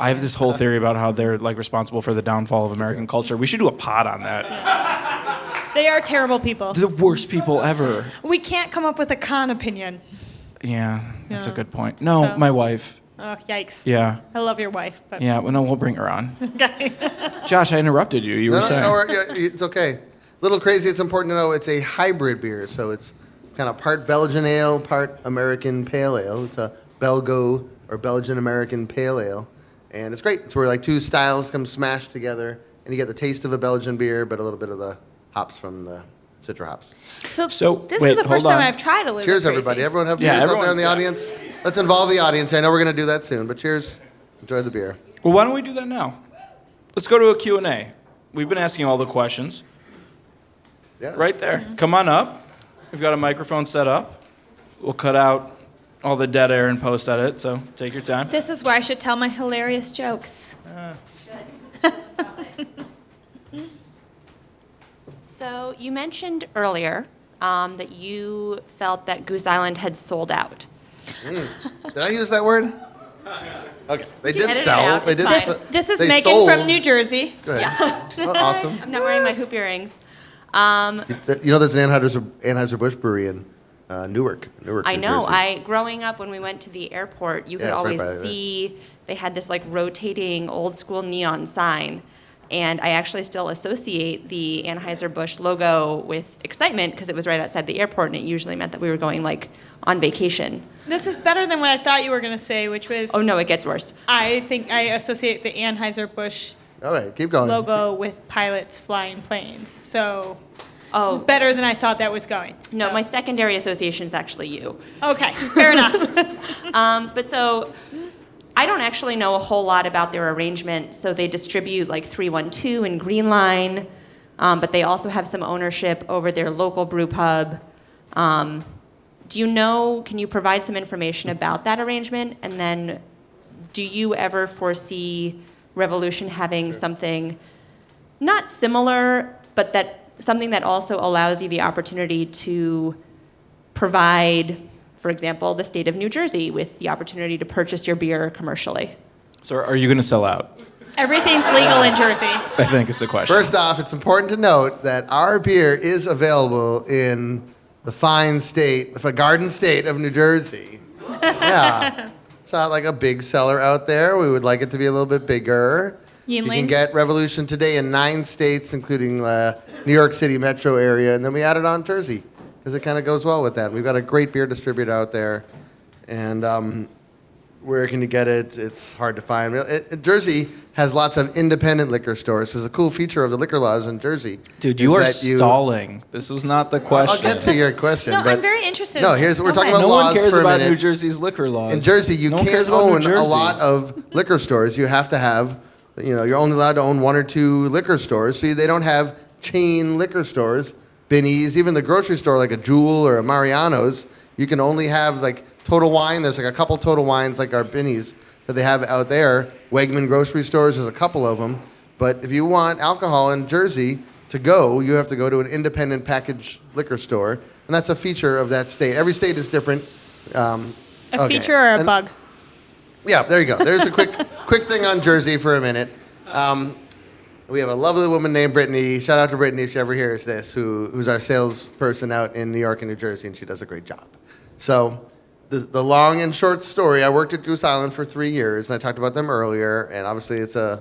I have this whole theory about how they're like responsible for the downfall of American culture. We should do a pod on that. They are terrible people. The worst people ever. We can't come up with a con opinion. Yeah, that's a Yeah. good point. No, So- my wife. Oh, yikes. Yeah, I love your wife, but yeah. Well, no, we'll bring her on. okay. Josh, I interrupted you. You were saying. It's okay. Little crazy, it's important to know it's a hybrid beer. So it's kind of part Belgian ale, part American pale ale. It's a Belgo or Belgian American pale ale. And it's great. It's where like two styles come smashed together, and you get the taste of a Belgian beer, but a little bit of the hops from the Citra hops. So, this wait, is the first hold time on. I've tried a Little Cheers, Crazy. everybody. Everyone have beers Yeah, out everyone- there in the yeah. audience? Let's involve the audience. I know we're going to do that soon, but cheers. Enjoy the beer. Well, why don't we do that now? Let's go to a Q&A. We've been asking all the questions. Yeah. Right there. Come on up. We've got a microphone set up. We'll cut out all the dead air and post edit, so take your time. This is where I should tell my hilarious jokes. So you mentioned earlier that you felt that Goose Island had sold out. Did I use that word? Okay. They can did edit it sell. out, They it's did. fine. se- This is they Megan sold. from New Jersey. Go ahead. Yeah. Oh, awesome. I'm not wearing my hoop earrings. You know, there's an Anheuser-Busch brewery in Newark. I New know. Jersey. Growing up, when we went to the airport, you could Yeah, it's right always by there. see they had this like rotating old school neon sign. And I actually still associate the Anheuser-Busch logo with excitement because it was right outside the airport, and it usually meant that we were going like on vacation. This is better than what I thought you were going to say, which was Oh no, it gets worse. I think I associate the Anheuser-Busch All right, keep going. logo with pilots flying planes. So Oh better than I thought that was going. no, So- my secondary association is actually you. Okay, fair enough. But so I don't actually know a whole lot about their arrangement. So they distribute like 312 and Green Line, but they also have some ownership over their local brew pub. Do you know, can you provide some information about that arrangement? And then do you ever foresee Revolution having something not similar, but that something that also allows you the opportunity to provide, for example, the state of New Jersey with the opportunity to purchase your beer commercially? So are you going to sell out? Everything's legal in Jersey. I think is the question. First off, it's important to note that our beer is available in the fine state, the garden state of New Jersey. Yeah. It's not like a big seller out there. We would like it to be a little bit bigger. You can Yingling. get Revolution today in 9 states, including New York City metro area, and then we added on Jersey because it kind of goes well with that. We've got a great beer distributor out there, and where can you get it? It's hard to find. Jersey has lots of independent liquor stores. It's a cool feature of the liquor laws in Jersey. Dude, is you are that stalling. This was not the question. I'll get to your question. No, but I'm very interested. No, in here's this. we're Go talking ahead. about No one laws cares for a about minute. New Jersey's liquor laws. In Jersey, you No one can't cares about New own a Jersey. lot of liquor stores. You have to have, you're only allowed to own 1 or 2 liquor stores. So they don't have chain liquor stores, Binny's, even the grocery store like a Jewel or a Mariano's. You can only have like Total Wine. There's like a couple Total Wines like our Binny's that they have out there. Wegman grocery stores, there's a couple of them. But if you want alcohol in Jersey to go, you have to go to an independent packaged liquor store. And that's a feature of that state. Every state is different. A Okay. feature or a And- bug? Yeah, there you go. There's a quick thing on Jersey for a minute. We have a lovely woman named Brittany. Shout out to Brittany if she ever hears this, who's our salesperson out in New York and New Jersey, and she does a great job. So the long and short story, I worked at Goose Island for 3 years, and I talked about them earlier, and obviously it's an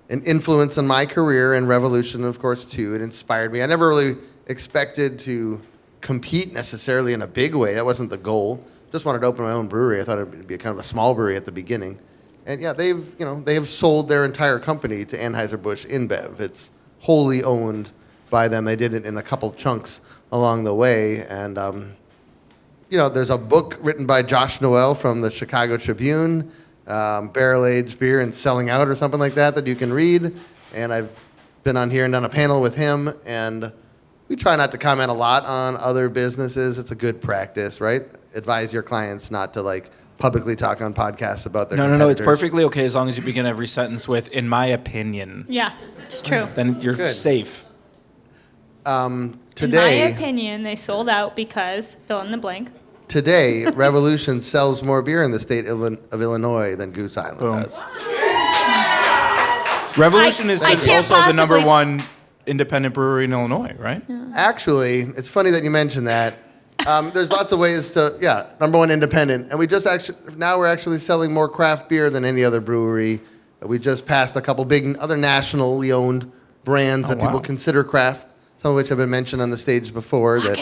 influence on my career and Revolution, of course, too. It inspired me. I never really expected to compete necessarily in a big way. That wasn't the goal. Just wanted to open my own brewery. I thought it would be kind of a small brewery at the beginning. And yeah, they have sold their entire company to Anheuser-Busch InBev. It's wholly owned by them. They did it in a couple chunks along the way. And, there's a book written by Josh Noel from the Chicago Tribune, Barrel-Aged Beer and Selling Out or something like that you can read. And I've been on here and done a panel with him. And we try not to comment a lot on other businesses. It's a good practice, right? Advise your clients not to publicly talk on podcasts about their No, competitors. it's perfectly okay as long as you begin every sentence with, in my opinion. Yeah, it's true. Then you're Good. safe. Today, In my opinion, they sold out because fill in the blank. Today, Revolution sells more beer in the state of Illinois than Goose Island Boom. does. Revolution is I can't also the number possibly- 1 independent brewery in Illinois, right? Actually, it's funny that you mentioned that. There's lots of ways to, number 1 independent. And now we're actually selling more craft beer than any other brewery. We just passed a couple big other nationally owned brands that wow. people consider craft, some of which have been mentioned on the stage before that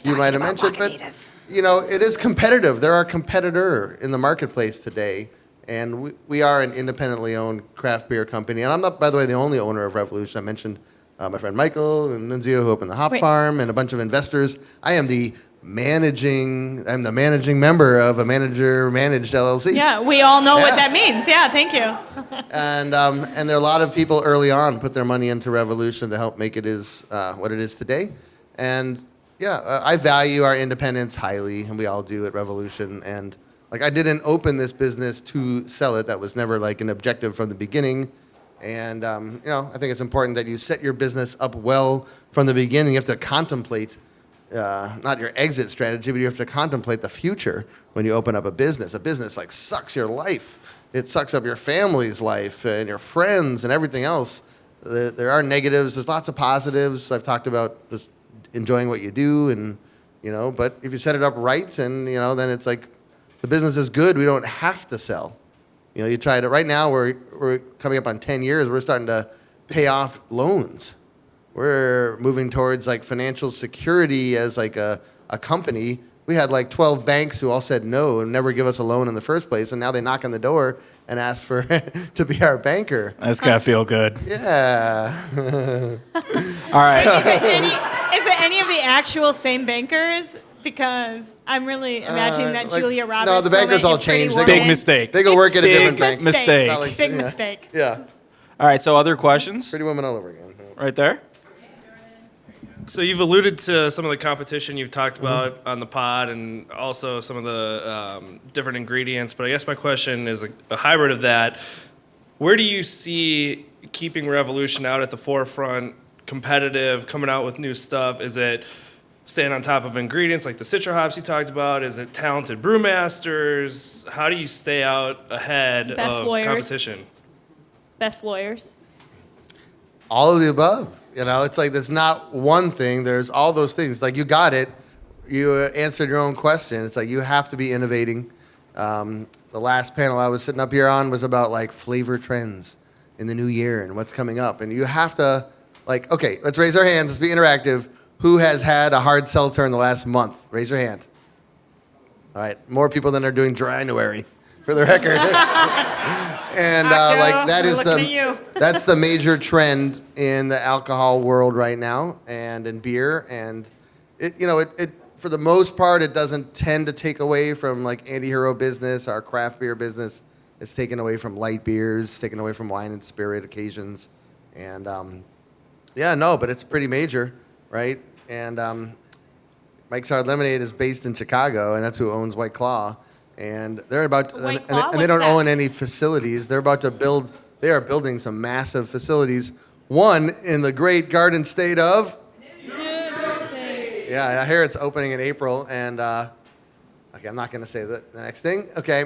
you might have mentioned. But, it is competitive. There are competitor in the marketplace today. And we are an independently owned craft beer company. And I'm not, by the way, the only owner of Revolution. I mentioned my friend Michael and Nunzio, who opened the Hop Wait. Farm, and a bunch of investors. I am the managing member of a manager-managed LLC. Yeah, we all know what Yeah. that means. Yeah, thank you. And there are a lot of people early on put their money into Revolution to help make it what it is today. And I value our independence highly, and we all do at Revolution. And I didn't open this business to sell it. That was never an objective from the beginning. And I think it's important that you set your business up well from the beginning. You have to contemplate not your exit strategy, but you have to contemplate the future when you open up a business. A business like sucks your life. It sucks up your family's life and your friends and everything else. There are negatives. There's lots of positives. I've talked about just enjoying what you do, and but if you set it up right, and then it's like the business is good. We don't have to sell. You try to. Right now, we're coming up on 10 years. We're starting to pay off loans. We're moving towards like financial security as like a company. We had like 12 banks who all said no and never give us a loan in the first place, and now they knock on the door and ask for to be our banker. That's gotta feel good. Yeah. All right. Is it any of the actual same bankers? Because I'm really imagining that Julia Roberts. No, the bankers all changed. Big mistake. They go work at a different bank. Mistake. It's not like- Big yeah. mistake. Yeah. All right. So other questions? Pretty Woman all over again. Right there. So you've alluded to some of the competition you've talked about on the pod, and also some of the different ingredients. But I guess my question is a hybrid of that. Where do you see keeping Revolution out at the forefront, competitive, coming out with new stuff? Is it staying on top of ingredients like the citra hops you talked about? Is it talented brewmasters? How do you stay out ahead Best of lawyers. competition? Best lawyers. All of the above. It's like there's not one thing. There's all those things. Like you got it. You answered your own question. It's like you have to be innovating. The last panel I was sitting up here on was about like flavor trends in the new year and what's coming up. And you have to okay, let's raise our hands. Let's be interactive. Who has had a hard seltzer in the last month? Raise your hand. All right, more people than are doing January, for the record. And that is that's the major trend in the alcohol world right now, and in beer. And it for the most part, it doesn't tend to take away from like anti-hero business, our craft beer business. It's taken away from light beers, taken away from wine and spirit occasions, and but it's pretty major, right? And Mike's Hard Lemonade is based in Chicago, and that's who owns White Claw. And they're about, White Claw? and they don't What's that? own any facilities. They're about to build. They are building some massive facilities. One in the great Garden State of. New Jersey. Yeah, I hear it's opening in April, and okay, I'm not going to say the next thing. Okay,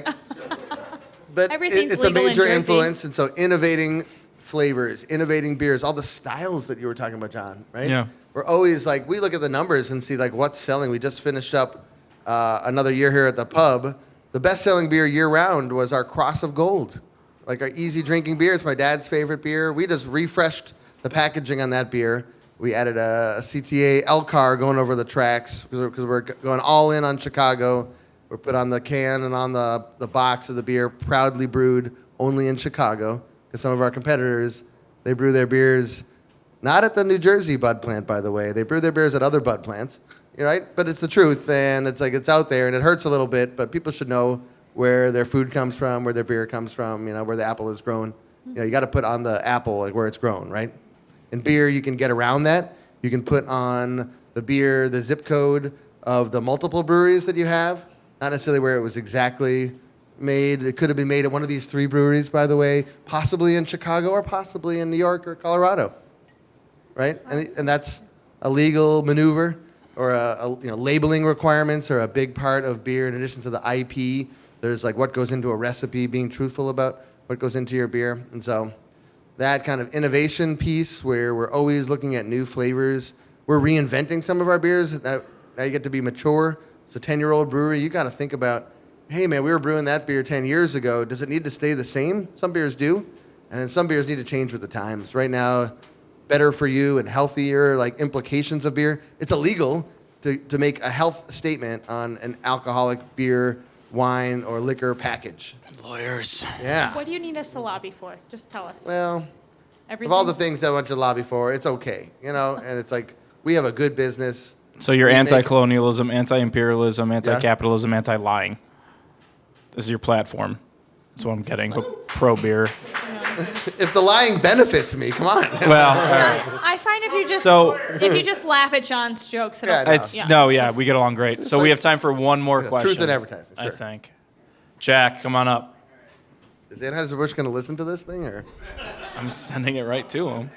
but Everything's it's a legal in major Jersey. influence, and so innovating flavors, innovating beers, all the styles that you were talking about, John. Right? Yeah. We're always like we look at the numbers and see like what's selling. We just finished up another year here at the pub. The best-selling beer year-round was our Cross of Gold, like our easy drinking beer. It's my dad's favorite beer. We just refreshed the packaging on that beer. We added a CTA L car going over the tracks because we're going all in on Chicago. We're put on the can and on the box of the beer, proudly brewed only in Chicago. Because some of our competitors, they brew their beers not at the New Jersey bud plant, by the way. They brew their beers at other bud plants. Right? But it's the truth, and it's like it's out there, and it hurts a little bit, but people should know where their food comes from, where their beer comes from, where the apple is grown. You got to put on the apple like where it's grown, right? In beer, you can get around that. You can put on the beer the zip code of the multiple breweries that you have, not necessarily where it was exactly made. It could have been made at one of these 3 breweries, by the way, possibly in Chicago or possibly in New York or Colorado, right? And that's a legal maneuver. Or labeling requirements are a big part of beer. In addition to the IP, there's like what goes into a recipe, being truthful about what goes into your beer. And so that kind of innovation piece where we're always looking at new flavors. We're reinventing some of our beers. Now you get to be mature. It's a 10-year-old brewery. You got to think about, hey, man, we were brewing that beer 10 years ago. Does it need to stay the same? Some beers do. And then some beers need to change with the times. Right now, better for you and healthier, like implications of beer. It's illegal to make a health statement on an alcoholic beer, wine, or liquor package. Lawyers. Yeah. What do you need us to lobby for? Just tell us. Well, Everything? of all the things I want you to lobby for, it's okay, and it's like we have a good business. So you're We make- anti-colonialism, anti-imperialism, anti-capitalism, anti-lying. This is your platform. That's what I'm getting. But pro-beer. If the lying benefits me, come on. Well, I find if you just laugh at John's jokes, it'll, Yeah, I know. it's we get along great. So we have time for one more question. Truth in advertising. I Sure. think. Jack, come on up. Is Anheuser-Busch going to listen to this thing, or? I'm sending it right to him.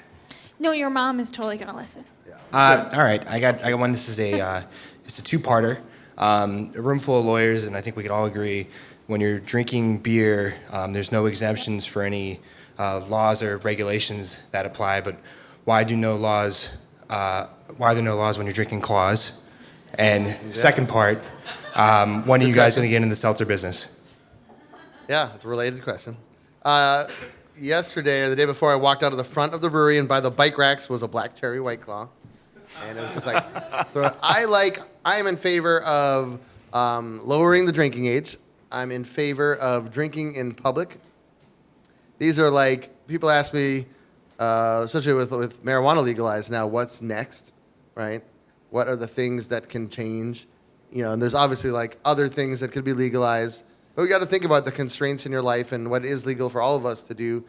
No, your mom is totally gonna listen. Yeah. All right, I got one. This is it's a two-parter. A room full of lawyers, and I think we can all agree when you're drinking beer, there's no exemptions for any laws or regulations that apply. But why are there no laws when you're drinking claws? And second part, when are you guys going to get in the seltzer business? Yeah, it's a related question. Yesterday or the day before, I walked out of the front of the brewery, and by the bike racks was a Black Cherry White Claw. And it was just like, I am in favor of lowering the drinking age. I'm in favor of drinking in public. These are like, people ask me, especially with marijuana legalized now, what's next, right? What are the things that can change? You know, and there's obviously like other things that could be legalized. But we got to think about the constraints in your life and what is legal for all of us to do.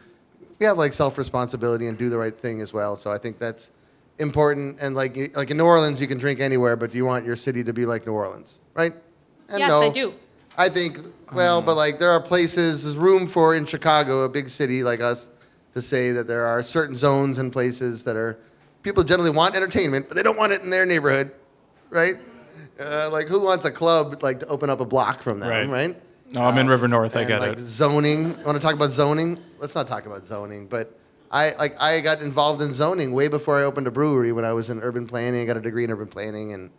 We have like self-responsibility and do the right thing as well. So I think that's important. And like in New Orleans, you can drink anywhere, but do you want your city to be like New Orleans, right? And Yes, no, I do. I think, well, but like there are places, there's room for in Chicago, a big city like us, to say that there are certain zones and places that are, people generally want entertainment, but they don't want it in their neighborhood, right? Like who wants a club like to open up a block from them, right? No, I'm in River North. I get like it. Zoning. Want to talk about zoning? Let's not talk about zoning. But I got involved in zoning way before I opened a brewery. When I was in urban planning, I got a degree in urban planning and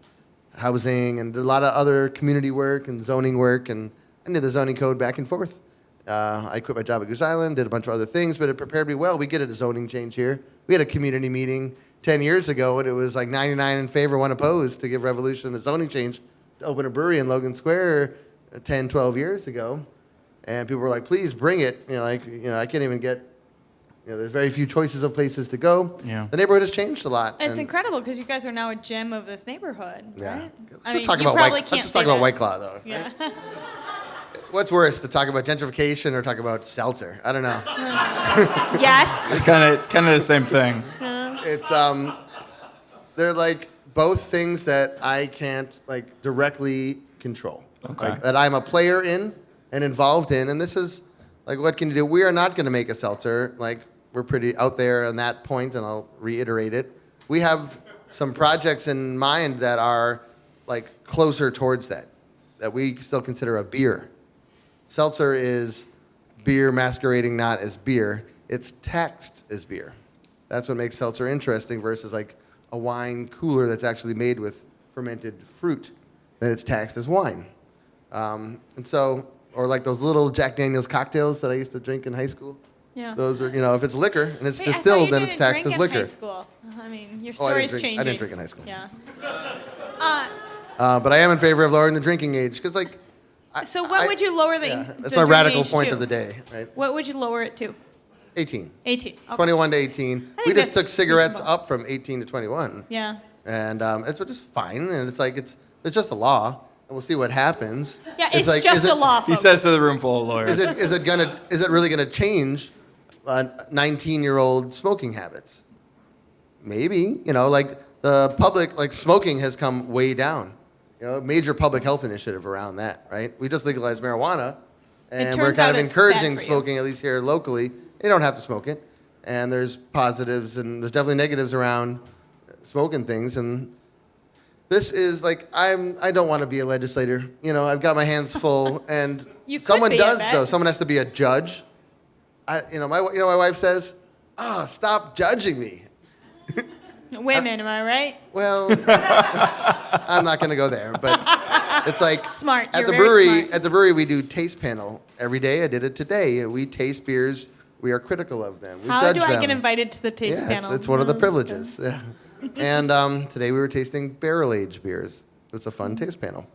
housing, and did a lot of other community work and zoning work. And I knew the zoning code back and forth. I quit my job at Goose Island, did a bunch of other things, but it prepared me well. We get a zoning change here. We had a community meeting 10 years ago, and it was like 99 in favor, 1 opposed to give Revolution a zoning change to open a brewery in Logan Square 10, 12 years ago. And people were like, please bring it. I can't even get, there's very few choices of places to go. Yeah. The neighborhood has changed a lot. It's incredible because you guys are now a gem of this neighborhood, Yeah. right? Let's just talk about White Claw, though. Yeah. Right? What's worse, to talk about gentrification or talk about seltzer? I don't know. Yes. Kind of the same thing. It's they're like both things that I can't like directly control. Okay. Like, that I'm a player in and involved in, and this is like, what can you do? We are not going to make a seltzer. Like, we're pretty out there on that point, and I'll reiterate it. We have some projects in mind that are like closer towards that we still consider a beer. Seltzer is beer masquerading not as beer. It's taxed as beer. That's what makes seltzer interesting versus like a wine cooler that's actually made with fermented fruit. Then it's taxed as wine. And so, or like those little Jack Daniel's cocktails that I used to drink in high school. Yeah. Those are, if it's liquor and it's Wait, I thought distilled, you then it's didn't taxed drink as liquor. in high school. I mean, your Oh, I didn't story's drink- changing. I didn't drink in high school. Yeah. But I am in favor of lowering the drinking age because, like, So what would you lower the? Yeah, the that's my drinking radical age point to? of the day, right? What would you lower it to? 18. 18. Okay. 21 to 18. think We just that's took cigarettes reasonable. up from 18 to 21. Yeah. And it's just fine. And it's like, it's just a law. And we'll see what happens. Yeah, it's like, just a law. He Folks. says to the room full of lawyers. Is it really gonna change 19-year-old smoking habits? Maybe. Like the public, like smoking has come way down. Major public health initiative around that, right? We just legalized marijuana, and we're turns kind out of it's bad encouraging for you. smoking, at least here locally. You don't have to smoke it. And there's positives and there's definitely negatives around smoking things. And this is like, I don't want to be a legislator. I've got my hands full, and You could someone be, I does bet. though. Someone has to be a judge. My wife says, "Oh, stop judging me." Women, am I right? Well, I'm not going to go there, but it's like Smart. at You're the very brewery. smart. At the brewery, we do taste panel every day. I did it today. We taste beers. We are critical of them. We How judge do I them. get invited to the taste Yeah, panel? it's one of the Oh, privileges. Yeah. And today we were tasting barrel-aged beers. It's a fun taste panel.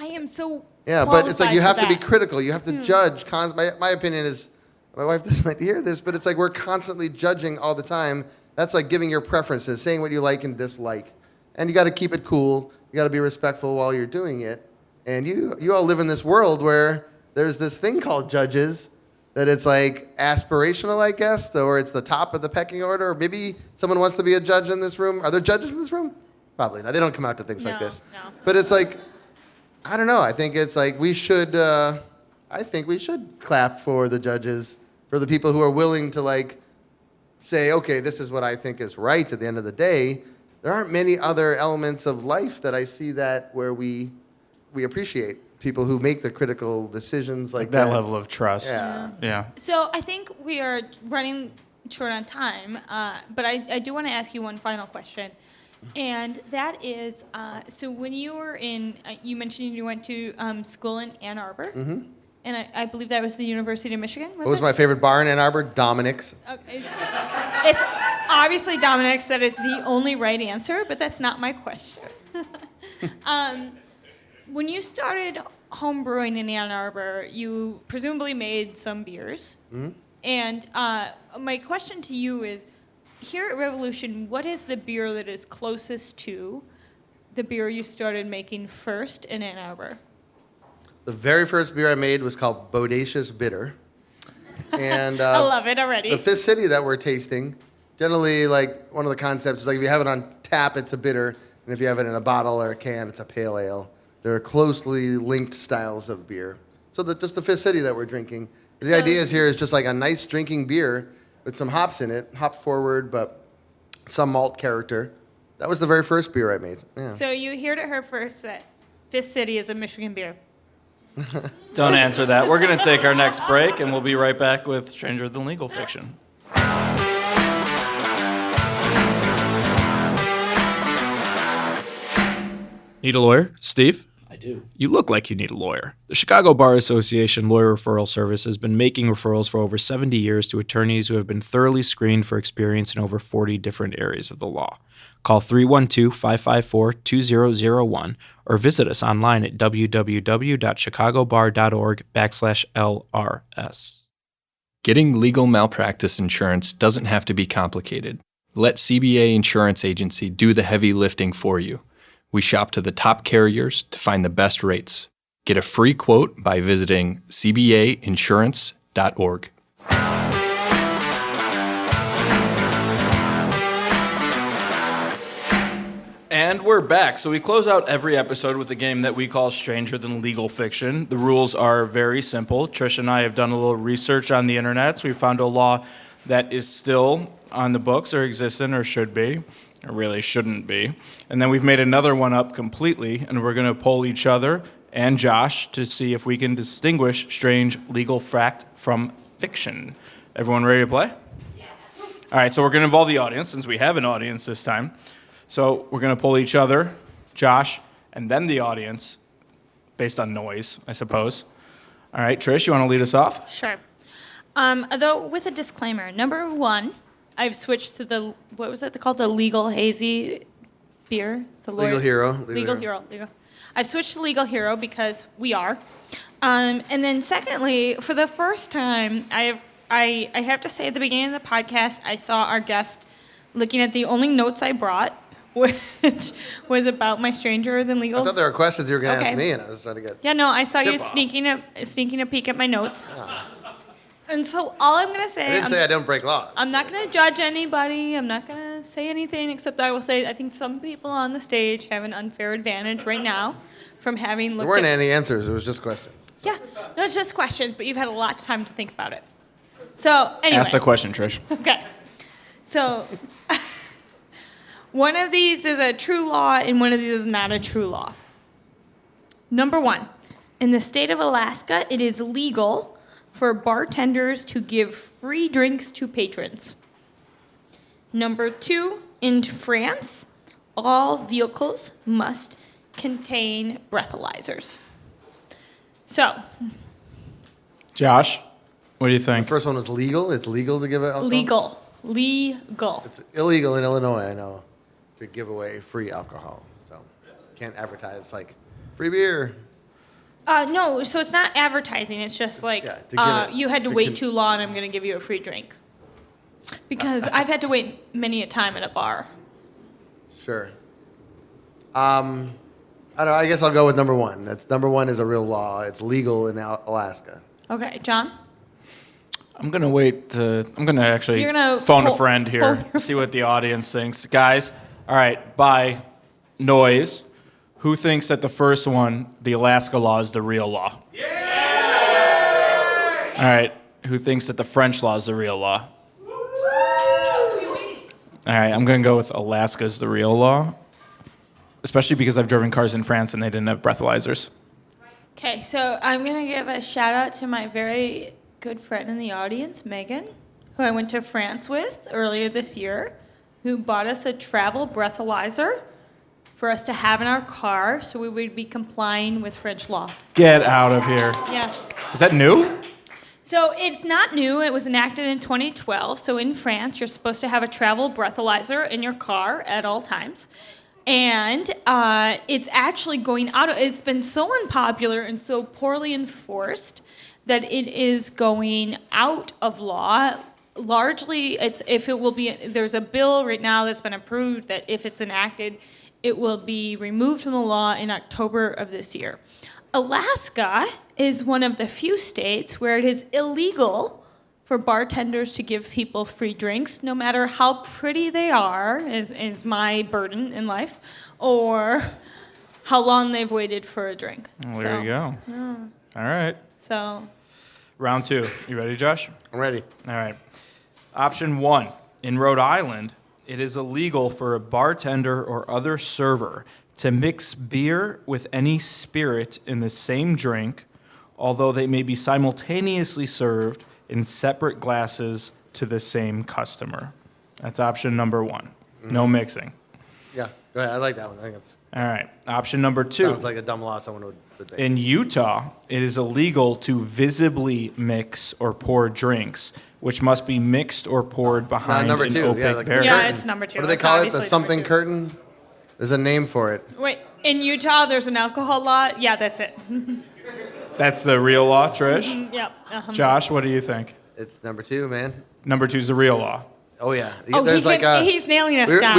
I am so. Yeah, but it's like you have qualified to for be that. critical. You have to judge. My opinion is, my wife doesn't like to hear this, but it's like we're constantly judging all the time. That's like giving your preferences, saying what you like and dislike. And you got to keep it cool. You got to be respectful while you're doing it. And you all live in this world where there's this thing called judges that it's like aspirational, I guess, or it's the top of the pecking order. Or maybe someone wants to be a judge in this room. Are there judges in this room? Probably not. They don't come out to things like No, this. no. But it's like, I don't know. I think it's like we should clap for the judges, for the people who are willing to like say, okay, this is what I think is right at the end of the day. there aren't many other elements of life that I see that where we appreciate people who make the critical decisions like That level of trust. Yeah. Yeah. So I think we are running short on time, but I do want to ask you one final question. And that is, so when you were you mentioned you went to school in Ann Arbor. Mm-hmm. And I believe that was the University of Michigan, What was my favorite bar in Ann Arbor? Dominic's. Okay. It's obviously Dominic's. That is the only right answer, but that's not my question. When you started home brewing in Ann Arbor, you presumably made some beers. Mm-hmm. And my question to you is, here at Revolution, what is the beer that is closest to the beer you started making first in Ann Arbor? The very first beer I made was called Bodacious Bitter. And I love it already. the Fifth City that we're tasting, generally, like, one of the concepts is, like, if you have it on tap, it's a bitter, and if you have it in a bottle or a can, it's a pale ale. They're closely linked styles of beer. So just the Fifth City that we're drinking. The idea is here is just like a nice drinking beer with some hops in it, hop forward, but some malt character. That was the very first beer I made. Yeah. So you heard it here first that Fifth City is a Michigan beer. Don't answer that. We're going to take our next break, and we'll be right back with Stranger Than Legal Fiction. Need a lawyer? Steve? I do. You look like you need a lawyer. The Chicago Bar Association Lawyer Referral Service has been making referrals for over 70 years to attorneys who have been thoroughly screened for experience in over 40 different areas of the law. Call 312-554-2001 or visit us online at www.chicagobar.org/LRS. Getting legal malpractice insurance doesn't have to be complicated. Let CBA Insurance Agency do the heavy lifting for you. We shop to the top carriers to find the best rates. Get a free quote by visiting cbainsurance.org. And we're back. So we close out every episode with a game that we call Stranger Than Legal Fiction. The rules are very simple. Trisha and I have done a little research on the internet, so we found a law that is still on the books or existent or should be. It really shouldn't be. And then we've made another one up completely, and we're going to poll each other and Josh to see if we can distinguish strange legal fact from fiction. Everyone ready to play? Yeah. All right, so we're going to involve the audience, since we have an audience this time. So we're going to poll each other, Josh, and then the audience, based on noise, I suppose. All right, Trish, you want to lead us off? Sure. Though with a disclaimer, number one, I've switched to the, what was it called? The Legal Hazy beer? The Legal Hero. Legal Hero. I've switched to Legal Hero because we are. And then secondly, for the first time, I have to say at the beginning of the podcast, I saw our guest looking at the only notes I brought, which was about my Stranger Than Legal. I thought there were questions you were going to Okay. ask me, and I was trying to get... Yeah, no, I saw you Tip-off. sneaking a peek at my notes. And so all I'm going to say... I didn't say I don't break laws. I'm not going to judge anybody. I'm not going to say anything, except I will say I think some people on the stage have an unfair advantage right now from having There looked weren't at... any answers. It was just questions. Yeah, no, it's just questions, but you've had a lot of time to think about it. So, anyway. Ask the question, Trish. Okay. So, one of these is a true law and one of these is not a true law. Number one, in the state of Alaska, it is legal for bartenders to give free drinks to patrons. Number two, in France, all vehicles must contain breathalyzers. So, Josh, what do you The think? first one was legal. It's legal to give it alcohol? legal. It's illegal in Illinois, I know, to give away free alcohol. So can't advertise like free beer. No, so it's not advertising. It's just like Yeah, to get it- you had to to wait con- too long. I'm going to give you a free drink. Because I've had to wait many a time at a bar. Sure. I don't know. I guess I'll go with number one. Number one is a real law. It's legal in Alaska. Okay, John? I'm going to actually You're gonna phone a pull- friend pull here, your- see what the audience thinks. Guys, all right, by noise, who thinks that the first one, the Alaska law, is the real law? Yeah! All right, who thinks that the French law is the real law? All right, I'm going to go with Alaska's the real law, especially because I've driven cars in France and they didn't have breathalyzers. Okay, so I'm going to give a shout out to my very good friend in the audience, Megan, who I went to France with earlier this year, who bought us a travel breathalyzer for us to have in our car so we would be complying with French law. Get out of here. Yeah. Is that new? So it's not new. It was enacted in 2012. So in France, you're supposed to have a travel breathalyzer in your car at all times. And it's actually going out. It's been so unpopular and so poorly enforced that it is going out of law. Largely, there's a bill right now that's been approved that if it's enacted, it will be removed from the law in October of this year. Alaska is one of the few states where it is illegal for bartenders to give people free drinks, no matter how pretty they are, is my burden in life, or how long they've waited for a drink. Well, there you go. Yeah. All right. So, Round 2. You ready, Josh? I'm ready. All right. Option 1. In Rhode Island, it is illegal for a bartender or other server to mix beer with any spirit in the same drink, although they may be simultaneously served in separate glasses to the same customer. That's option number 1. No mixing. Yeah, go ahead. I like that one. I think it's All right. Option number 2. sounds like a dumb law someone would think. In Utah, it is illegal to visibly mix or pour drinks, which must be mixed or poured behind number an 2, opaque yeah, like a barrier. yeah, curtain. it's number 2. What do they It's call it? The obviously something number 2. curtain? There's a name for it. Wait, in Utah, there's an alcohol law? Yeah, that's it. That's the real law, Trish? Yep. Josh, what do you think? It's number 2, man. Number 2 is the real law. Oh yeah. Oh, There's he's nailing us down.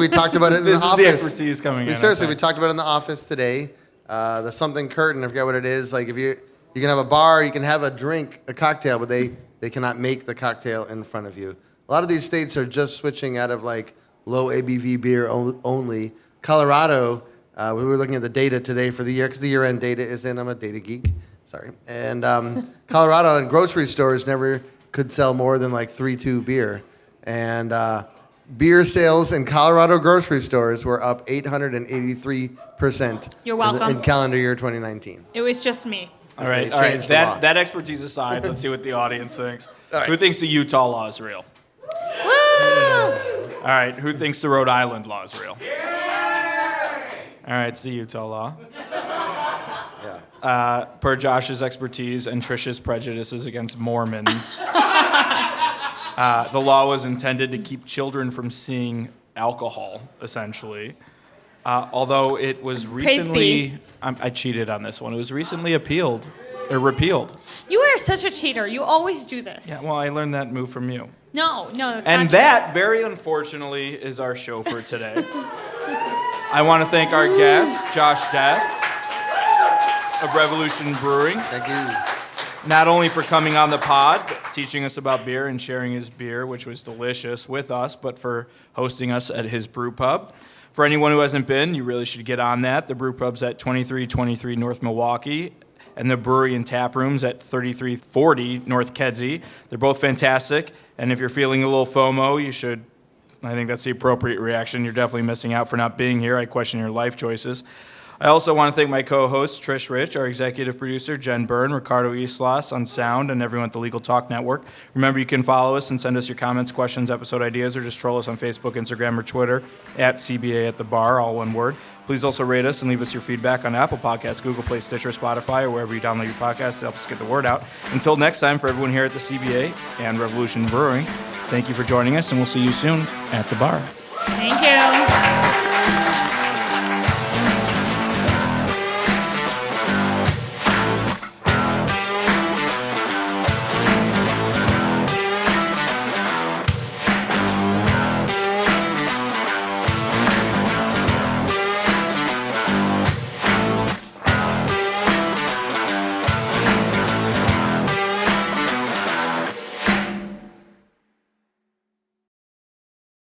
we talked about it in This the is office. the expertise coming in. Seriously, okay. we talked about it in the office today. The something curtain. I forget what it is. Like if you can have a bar, you can have a drink, a cocktail, but they cannot make the cocktail in front of you. A lot of these states are just switching out of like low ABV beer only. Colorado, we were looking at the data today for the year because the year-end data is in. I'm a data geek. Sorry. And Colorado and grocery stores never could sell more than like 3.2 beer. And beer sales in Colorado grocery stores were up 883%. You're welcome. In calendar year 2019. It was just me. All right. changed the law. That expertise aside, let's see what the audience thinks. All right. Who thinks the Utah law is real? Woo! All right. Who thinks the Rhode Island law is real? All right. It's the Utah law. Yeah. Per Josh's expertise and Trisha's prejudices against Mormons, the law was intended to keep children from seeing alcohol, essentially. Although it was recently, I cheated on this one. It was recently repealed. You are such a cheater. You always do this. Yeah, well, I learned that move from you. No, that's And not that, very unfortunately, is our show for today. I want to thank our guest, Josh Deth of Revolution Brewing. Thank you. Not only for coming on the pod, but teaching us about beer and sharing his beer, which was delicious, with us, but for hosting us at his brew pub. For anyone who hasn't been, you really should get on that. The brew pub's at 2323 North Milwaukee, and the brewery and tap room's at 3340 North Kedzie. They're both fantastic, and if you're feeling a little FOMO, you should. I think that's the appropriate reaction. You're definitely missing out for not being here. I question your life choices. I also want to thank my co-hosts, Trish Rich, our executive producer, Jen Byrne, Ricardo Islas on sound, and everyone at the Legal Talk Network. Remember, you can follow us and send us your comments, questions, episode ideas, or just troll us on Facebook, Instagram, or Twitter at CBA at the Bar, all one word. Please also rate us and leave us your feedback on Apple Podcasts, Google Play, Stitcher, Spotify, or wherever you download your podcasts. It helps us get the word out. Until next time, for everyone here at the CBA and Revolution Brewing, thank you for joining us, and we'll see you soon at the bar.